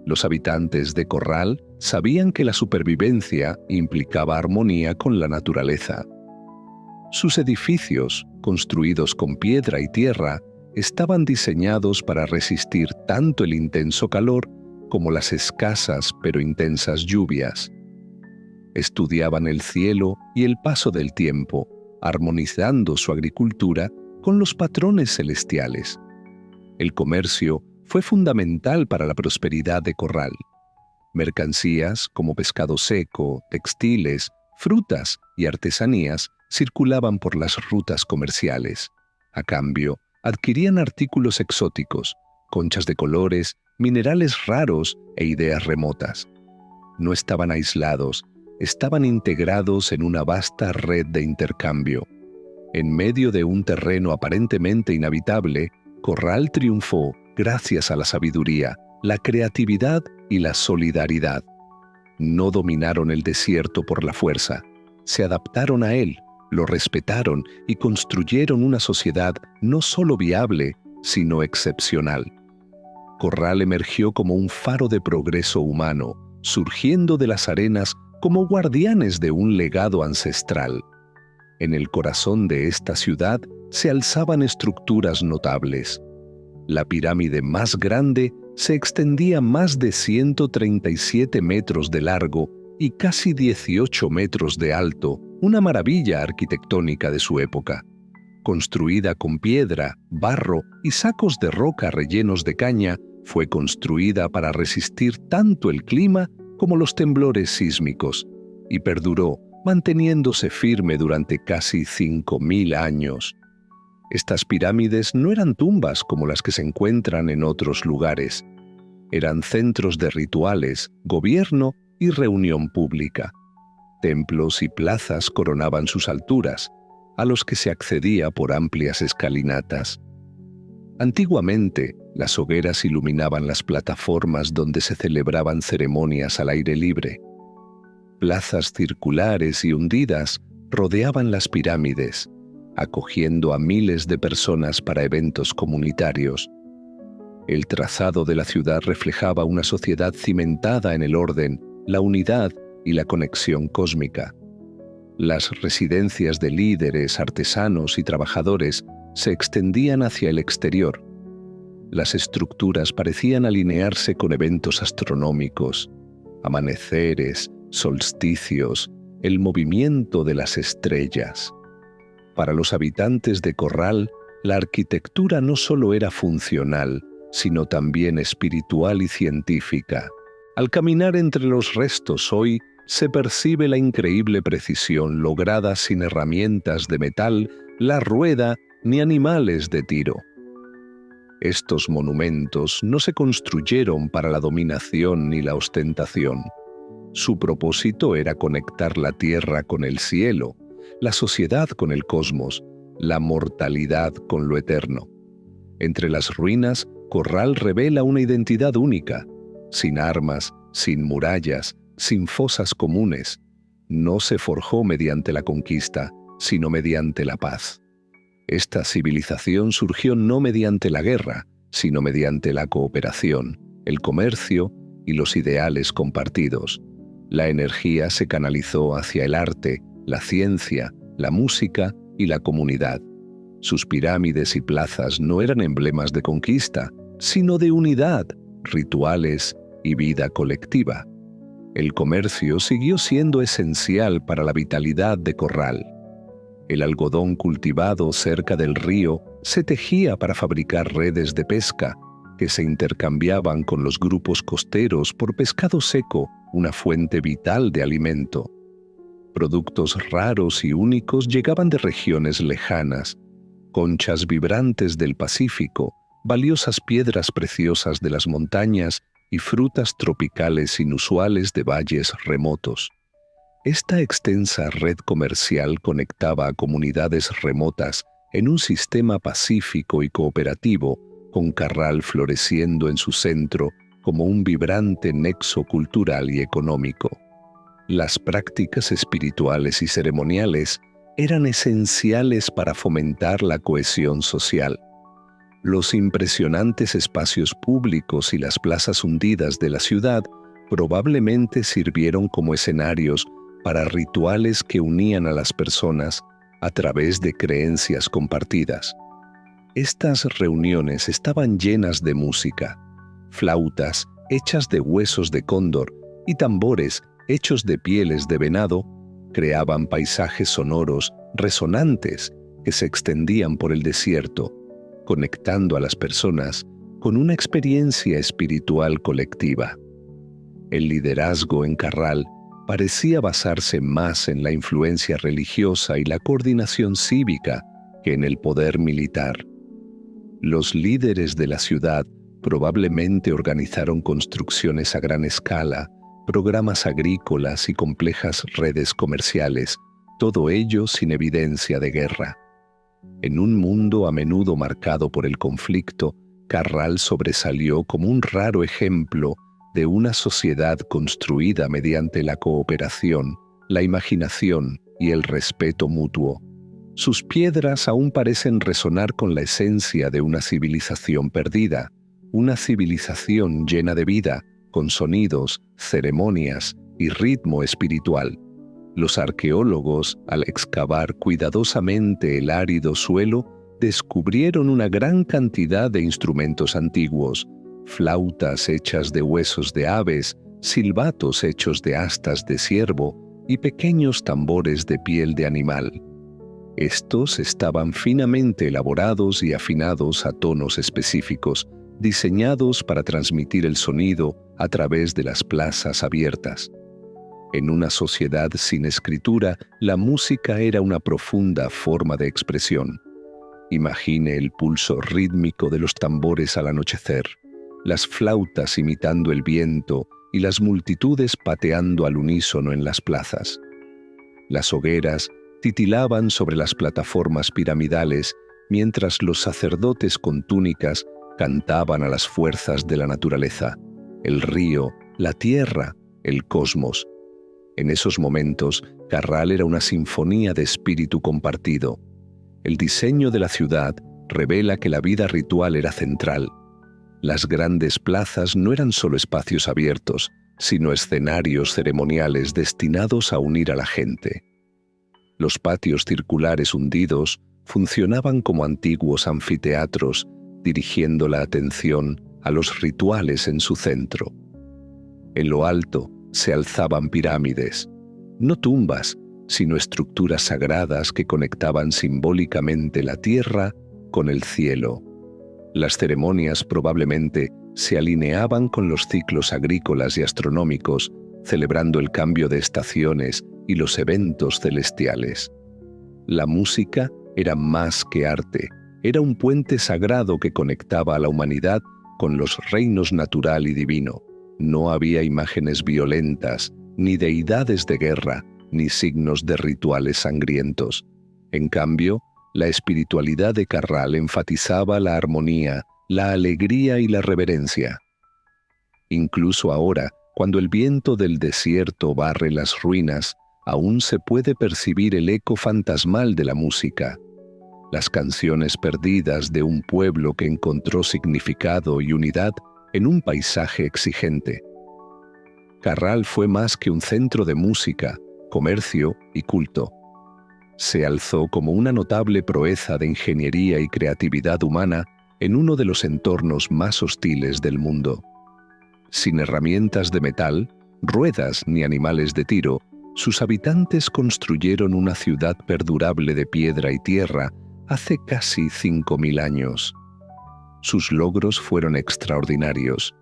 Los habitantes de Corral sabían que la supervivencia implicaba armonía con la naturaleza. Sus edificios, construidos con piedra y tierra, estaban diseñados para resistir tanto el intenso calor como las escasas pero intensas lluvias. Estudiaban el cielo y el paso del tiempo, armonizando su agricultura con los patrones celestiales. El comercio fue fundamental para la prosperidad de Corral. Mercancías como pescado seco, textiles, frutas y artesanías circulaban por las rutas comerciales. A cambio, adquirían artículos exóticos, conchas de colores, minerales raros e ideas remotas. No estaban aislados, estaban integrados en una vasta red de intercambio. En medio de un terreno aparentemente inhabitable, Corral triunfó gracias a la sabiduría, la creatividad y la solidaridad. No dominaron el desierto por la fuerza, se adaptaron a él, lo respetaron y construyeron una sociedad no solo viable, sino excepcional. Corral emergió como un faro de progreso humano, surgiendo de las arenas como guardianes de un legado ancestral. En el corazón de esta ciudad se alzaban estructuras notables. La pirámide más grande se extendía más de 137 metros de largo y casi 18 metros de alto, una maravilla arquitectónica de su época. Construida con piedra, barro y sacos de roca rellenos de caña, fue construida para resistir tanto el clima como los temblores sísmicos, y perduró, manteniéndose firme durante casi 5.000 años. Estas pirámides no eran tumbas como las que se encuentran en otros lugares. Eran centros de rituales, gobierno y reunión pública. Templos y plazas coronaban sus alturas, a los que se accedía por amplias escalinatas. Antiguamente, las hogueras iluminaban las plataformas donde se celebraban ceremonias al aire libre. Plazas circulares y hundidas rodeaban las pirámides, acogiendo a miles de personas para eventos comunitarios. El trazado de la ciudad reflejaba una sociedad cimentada en el orden, la unidad y la conexión cósmica. Las residencias de líderes, artesanos y trabajadores se extendían hacia el exterior. Las estructuras parecían alinearse con eventos astronómicos, amaneceres, solsticios, el movimiento de las estrellas. Para los habitantes de Corral, la arquitectura no solo era funcional, sino también espiritual y científica. Al caminar entre los restos hoy, se percibe la increíble precisión lograda sin herramientas de metal, la rueda ni animales de tiro. Estos monumentos no se construyeron para la dominación ni la ostentación. Su propósito era conectar la tierra con el cielo, la sociedad con el cosmos, la mortalidad con lo eterno. Entre las ruinas, Corral revela una identidad única, sin armas, sin murallas, sin fosas comunes. No se forjó mediante la conquista, sino mediante la paz. Esta civilización surgió no mediante la guerra, sino mediante la cooperación, el comercio y los ideales compartidos. La energía se canalizó hacia el arte, la ciencia, la música y la comunidad. Sus pirámides y plazas no eran emblemas de conquista, sino de unidad, rituales y vida colectiva. El comercio siguió siendo esencial para la vitalidad de Corral. El algodón cultivado cerca del río se tejía para fabricar redes de pesca que se intercambiaban con los grupos costeros por pescado seco, una fuente vital de alimento. Productos raros y únicos llegaban de regiones lejanas, conchas vibrantes del Pacífico, valiosas piedras preciosas de las montañas y frutas tropicales inusuales de valles remotos. Esta extensa red comercial conectaba a comunidades remotas en un sistema pacífico y cooperativo, con Carral floreciendo en su centro como un vibrante nexo cultural y económico. Las prácticas espirituales y ceremoniales eran esenciales para fomentar la cohesión social. Los impresionantes espacios públicos y las plazas hundidas de la ciudad probablemente sirvieron como escenarios para rituales que unían a las personas a través de creencias compartidas. Estas reuniones estaban llenas de música, flautas hechas de huesos de cóndor y tambores hechos de pieles de venado creaban paisajes sonoros resonantes que se extendían por el desierto, conectando a las personas con una experiencia espiritual colectiva. El liderazgo en Carral parecía basarse más en la influencia religiosa y la coordinación cívica que en el poder militar. Los líderes de la ciudad probablemente organizaron construcciones a gran escala, programas agrícolas y complejas redes comerciales, todo ello sin evidencia de guerra. En un mundo a menudo marcado por el conflicto, Carral sobresalió como un raro ejemplo de una sociedad construida mediante la cooperación, la imaginación y el respeto mutuo. Sus piedras aún parecen resonar con la esencia de una civilización perdida, una civilización llena de vida, con sonidos, ceremonias y ritmo espiritual. Los arqueólogos, al excavar cuidadosamente el árido suelo, descubrieron una gran cantidad de instrumentos antiguos, flautas hechas de huesos de aves, silbatos hechos de astas de ciervo y pequeños tambores de piel de animal. Estos estaban finamente elaborados y afinados a tonos específicos, diseñados para transmitir el sonido a través de las plazas abiertas. En una sociedad sin escritura, la música era una profunda forma de expresión. Imagine el pulso rítmico de los tambores al anochecer, las flautas imitando el viento y las multitudes pateando al unísono en las plazas. Las hogueras titilaban sobre las plataformas piramidales, mientras los sacerdotes con túnicas cantaban a las fuerzas de la naturaleza, el río, la tierra, el cosmos. En esos momentos, Carral era una sinfonía de espíritu compartido. El diseño de la ciudad revela que la vida ritual era central. Las grandes plazas no eran solo espacios abiertos, sino escenarios ceremoniales destinados a unir a la gente. Los patios circulares hundidos funcionaban como antiguos anfiteatros, dirigiendo la atención a los rituales en su centro. En lo alto se alzaban pirámides, no tumbas, sino estructuras sagradas que conectaban simbólicamente la tierra con el cielo. Las ceremonias probablemente se alineaban con los ciclos agrícolas y astronómicos, celebrando el cambio de estaciones y los eventos celestiales. La música era más que arte, era un puente sagrado que conectaba a la humanidad con los reinos natural y divino. No había imágenes violentas, ni deidades de guerra, ni signos de rituales sangrientos. En cambio, la espiritualidad de Carral enfatizaba la armonía, la alegría y la reverencia. Incluso ahora, cuando el viento del desierto barre las ruinas, aún se puede percibir el eco fantasmal de la música. Las canciones perdidas de un pueblo que encontró significado y unidad en un paisaje exigente. Carral fue más que un centro de música, comercio y culto. Se alzó como una notable proeza de ingeniería y creatividad humana en uno de los entornos más hostiles del mundo. Sin herramientas de metal, ruedas ni animales de tiro, sus habitantes construyeron una ciudad perdurable de piedra y tierra hace casi 5.000 años. Sus logros fueron extraordinarios.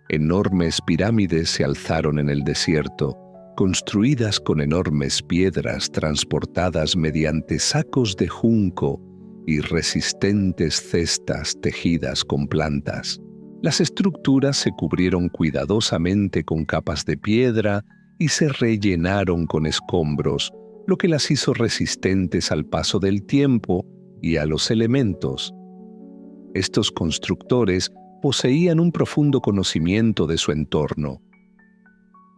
Enormes pirámides se alzaron en el desierto, construidas con enormes piedras transportadas mediante sacos de junco y resistentes cestas tejidas con plantas. Las estructuras se cubrieron cuidadosamente con capas de piedra y se rellenaron con escombros, lo que las hizo resistentes al paso del tiempo y a los elementos. Estos constructores poseían un profundo conocimiento de su entorno.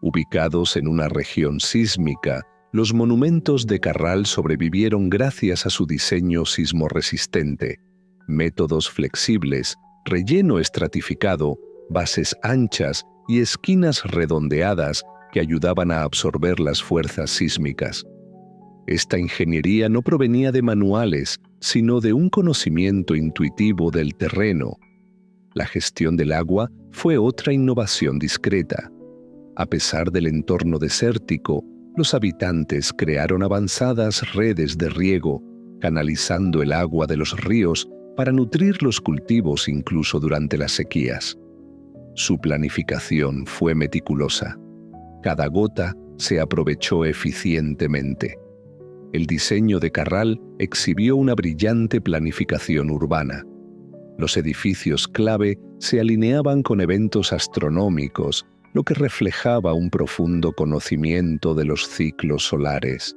Ubicados en una región sísmica, los monumentos de Carral sobrevivieron gracias a su diseño sismorresistente, métodos flexibles, relleno estratificado, bases anchas y esquinas redondeadas que ayudaban a absorber las fuerzas sísmicas. Esta ingeniería no provenía de manuales, sino de un conocimiento intuitivo del terreno. La gestión del agua fue otra innovación discreta. A pesar del entorno desértico, los habitantes crearon avanzadas redes de riego, canalizando el agua de los ríos para nutrir los cultivos incluso durante las sequías. Su planificación fue meticulosa. Cada gota se aprovechó eficientemente. El diseño de Carral exhibió una brillante planificación urbana. Los edificios clave se alineaban con eventos astronómicos, lo que reflejaba un profundo conocimiento de los ciclos solares.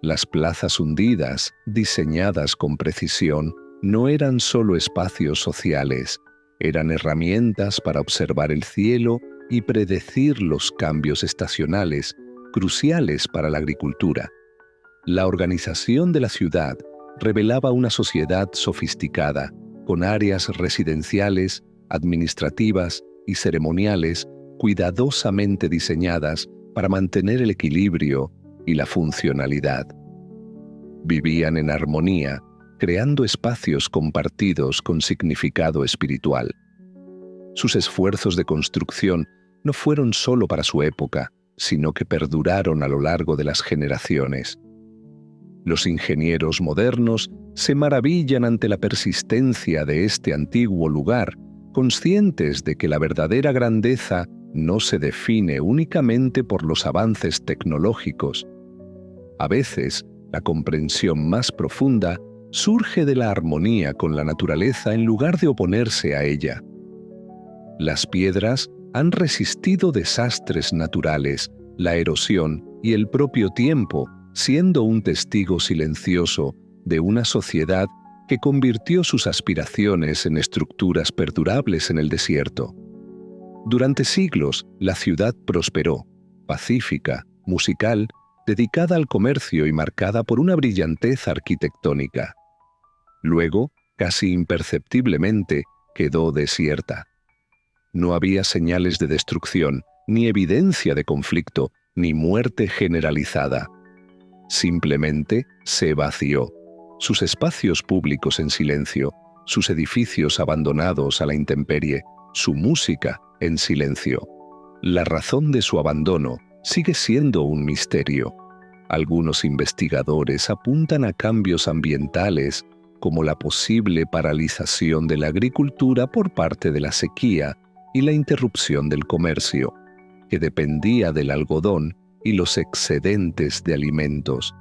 Las plazas hundidas, diseñadas con precisión, no eran solo espacios sociales, eran herramientas para observar el cielo y predecir los cambios estacionales, cruciales para la agricultura. La organización de la ciudad revelaba una sociedad sofisticada, con áreas residenciales, administrativas y ceremoniales cuidadosamente diseñadas para mantener el equilibrio y la funcionalidad. Vivían en armonía, creando espacios compartidos con significado espiritual. Sus esfuerzos de construcción no fueron solo para su época, sino que perduraron a lo largo de las generaciones. Los ingenieros modernos se maravillan ante la persistencia de este antiguo lugar, conscientes de que la verdadera grandeza no se define únicamente por los avances tecnológicos. A veces, la comprensión más profunda surge de la armonía con la naturaleza en lugar de oponerse a ella. Las piedras han resistido desastres naturales, la erosión y el propio tiempo, siendo un testigo silencioso de una sociedad que convirtió sus aspiraciones en estructuras perdurables en el desierto. Durante siglos, la ciudad prosperó, pacífica, musical, dedicada al comercio y marcada por una brillantez arquitectónica. Luego, casi imperceptiblemente, quedó desierta. No había señales de destrucción, ni evidencia de conflicto, ni muerte generalizada. Simplemente se vació. Sus espacios públicos en silencio, sus edificios abandonados a la intemperie, su música en silencio. La razón de su abandono sigue siendo un misterio. Algunos investigadores apuntan a cambios ambientales como la posible paralización de la agricultura por parte de la sequía y la interrupción del comercio, que dependía del algodón y los excedentes de alimentos.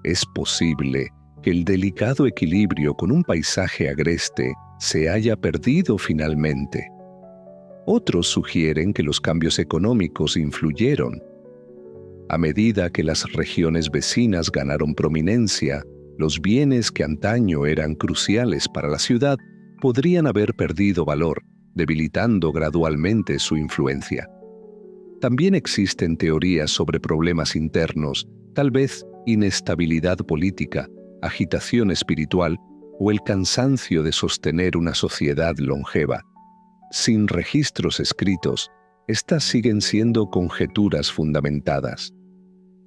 Es posible que el delicado equilibrio con un paisaje agreste se haya perdido finalmente. Otros sugieren que los cambios económicos influyeron. A medida que las regiones vecinas ganaron prominencia, los bienes que antaño eran cruciales para la ciudad podrían haber perdido valor, debilitando gradualmente su influencia. También existen teorías sobre problemas internos, tal vez inestabilidad política, agitación espiritual o el cansancio de sostener una sociedad longeva. Sin registros escritos, estas siguen siendo conjeturas fundamentadas.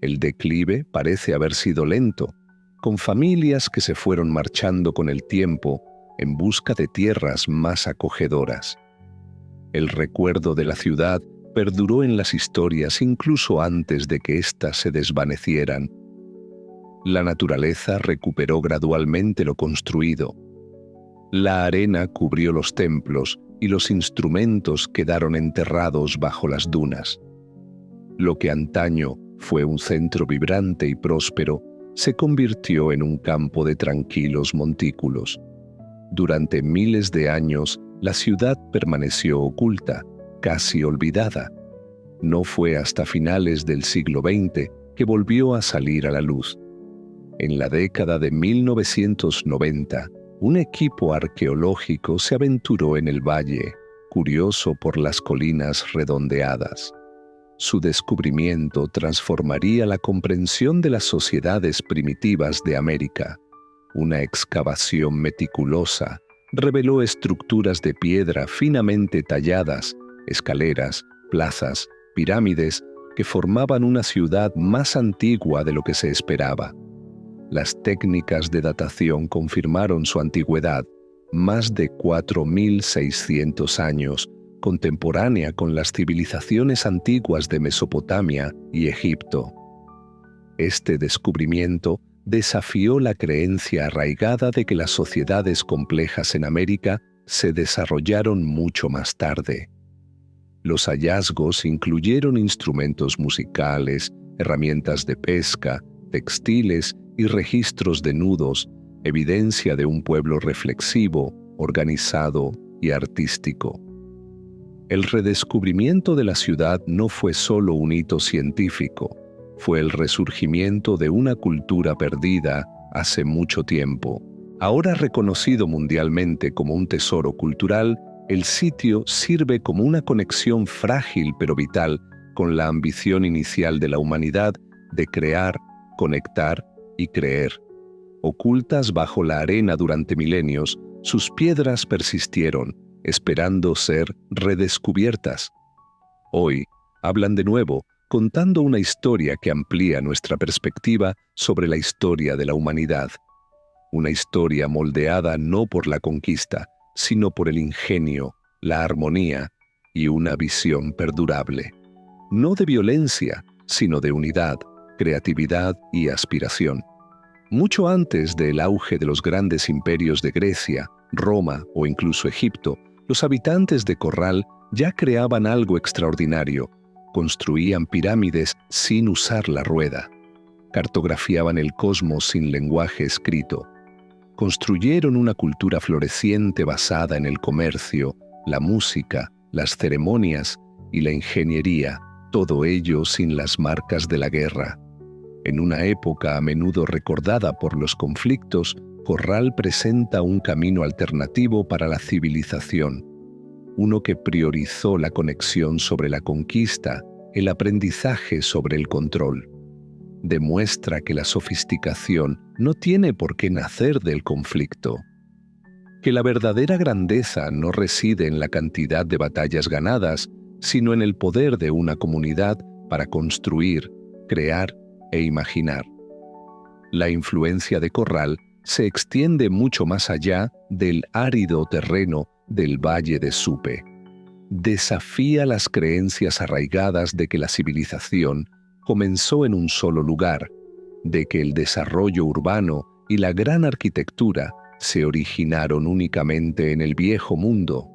El declive parece haber sido lento, con familias que se fueron marchando con el tiempo en busca de tierras más acogedoras. El recuerdo de la ciudad perduró en las historias incluso antes de que éstas se desvanecieran. La naturaleza recuperó gradualmente lo construido. La arena cubrió los templos y los instrumentos quedaron enterrados bajo las dunas. Lo que antaño fue un centro vibrante y próspero se convirtió en un campo de tranquilos montículos. Durante miles de años, la ciudad permaneció oculta, casi olvidada. No fue hasta finales del siglo XX que volvió a salir a la luz. En la década de 1990, un equipo arqueológico se aventuró en el valle, curioso por las colinas redondeadas. Su descubrimiento transformaría la comprensión de las sociedades primitivas de América. Una excavación meticulosa reveló estructuras de piedra finamente talladas, escaleras, plazas, pirámides que formaban una ciudad más antigua de lo que se esperaba. Las técnicas de datación confirmaron su antigüedad, más de 4.600 años, contemporánea con las civilizaciones antiguas de Mesopotamia y Egipto. Este descubrimiento desafió la creencia arraigada de que las sociedades complejas en América se desarrollaron mucho más tarde. Los hallazgos incluyeron instrumentos musicales, herramientas de pesca, textiles y registros de nudos, evidencia de un pueblo reflexivo, organizado y artístico. El redescubrimiento de la ciudad no fue solo un hito científico, fue el resurgimiento de una cultura perdida hace mucho tiempo. Ahora reconocido mundialmente como un tesoro cultural, el sitio sirve como una conexión frágil pero vital con la ambición inicial de la humanidad de crear, conectar y creer. Ocultas bajo la arena durante milenios, sus piedras persistieron, esperando ser redescubiertas. Hoy, hablan de nuevo, contando una historia que amplía nuestra perspectiva sobre la historia de la humanidad. Una historia moldeada no por la conquista, sino por el ingenio, la armonía y una visión perdurable. No de violencia, sino de unidad, creatividad y aspiración. Mucho antes del auge de los grandes imperios de Grecia, Roma o incluso Egipto, los habitantes de Corral ya creaban algo extraordinario. Construían pirámides sin usar la rueda. Cartografiaban el cosmos sin lenguaje escrito. Construyeron una cultura floreciente basada en el comercio, la música, las ceremonias y la ingeniería, todo ello sin las marcas de la guerra. En una época a menudo recordada por los conflictos, Corral presenta un camino alternativo para la civilización, uno que priorizó la conexión sobre la conquista, el aprendizaje sobre el control. Demuestra que la sofisticación no tiene por qué nacer del conflicto, que la verdadera grandeza no reside en la cantidad de batallas ganadas, sino en el poder de una comunidad para construir, crear e imaginar. La influencia de Corral se extiende mucho más allá del árido terreno del Valle de Supe. Desafía las creencias arraigadas de que la civilización comenzó en un solo lugar, de que el desarrollo urbano y la gran arquitectura se originaron únicamente en el viejo mundo.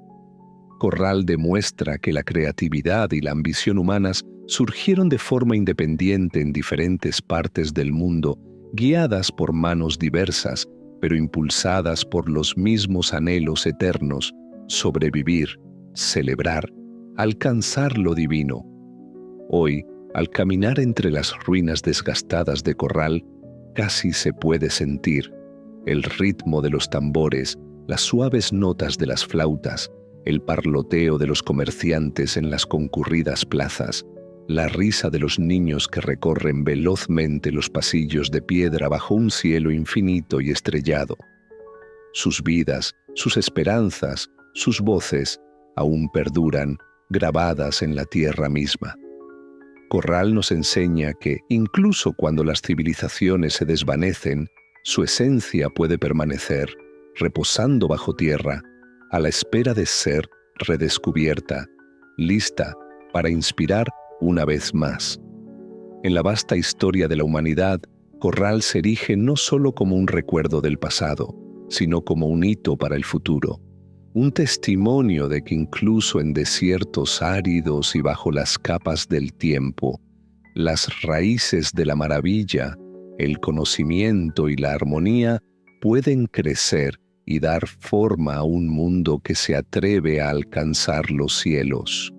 Corral demuestra que la creatividad y la ambición humanas surgieron de forma independiente en diferentes partes del mundo, guiadas por manos diversas, pero impulsadas por los mismos anhelos eternos: sobrevivir, celebrar, alcanzar lo divino. Hoy, al caminar entre las ruinas desgastadas de Corral, casi se puede sentir el ritmo de los tambores, las suaves notas de las flautas, el parloteo de los comerciantes en las concurridas plazas, la risa de los niños que recorren velozmente los pasillos de piedra bajo un cielo infinito y estrellado. Sus vidas, sus esperanzas, sus voces aún perduran, grabadas en la tierra misma. Corral nos enseña que, incluso cuando las civilizaciones se desvanecen, su esencia puede permanecer, reposando bajo tierra, a la espera de ser redescubierta, lista para inspirar una vez más. En la vasta historia de la humanidad, Corral se erige no solo como un recuerdo del pasado, sino como un hito para el futuro. Un testimonio de que incluso en desiertos áridos y bajo las capas del tiempo, las raíces de la maravilla, el conocimiento y la armonía pueden crecer y dar forma a un mundo que se atreve a alcanzar los cielos.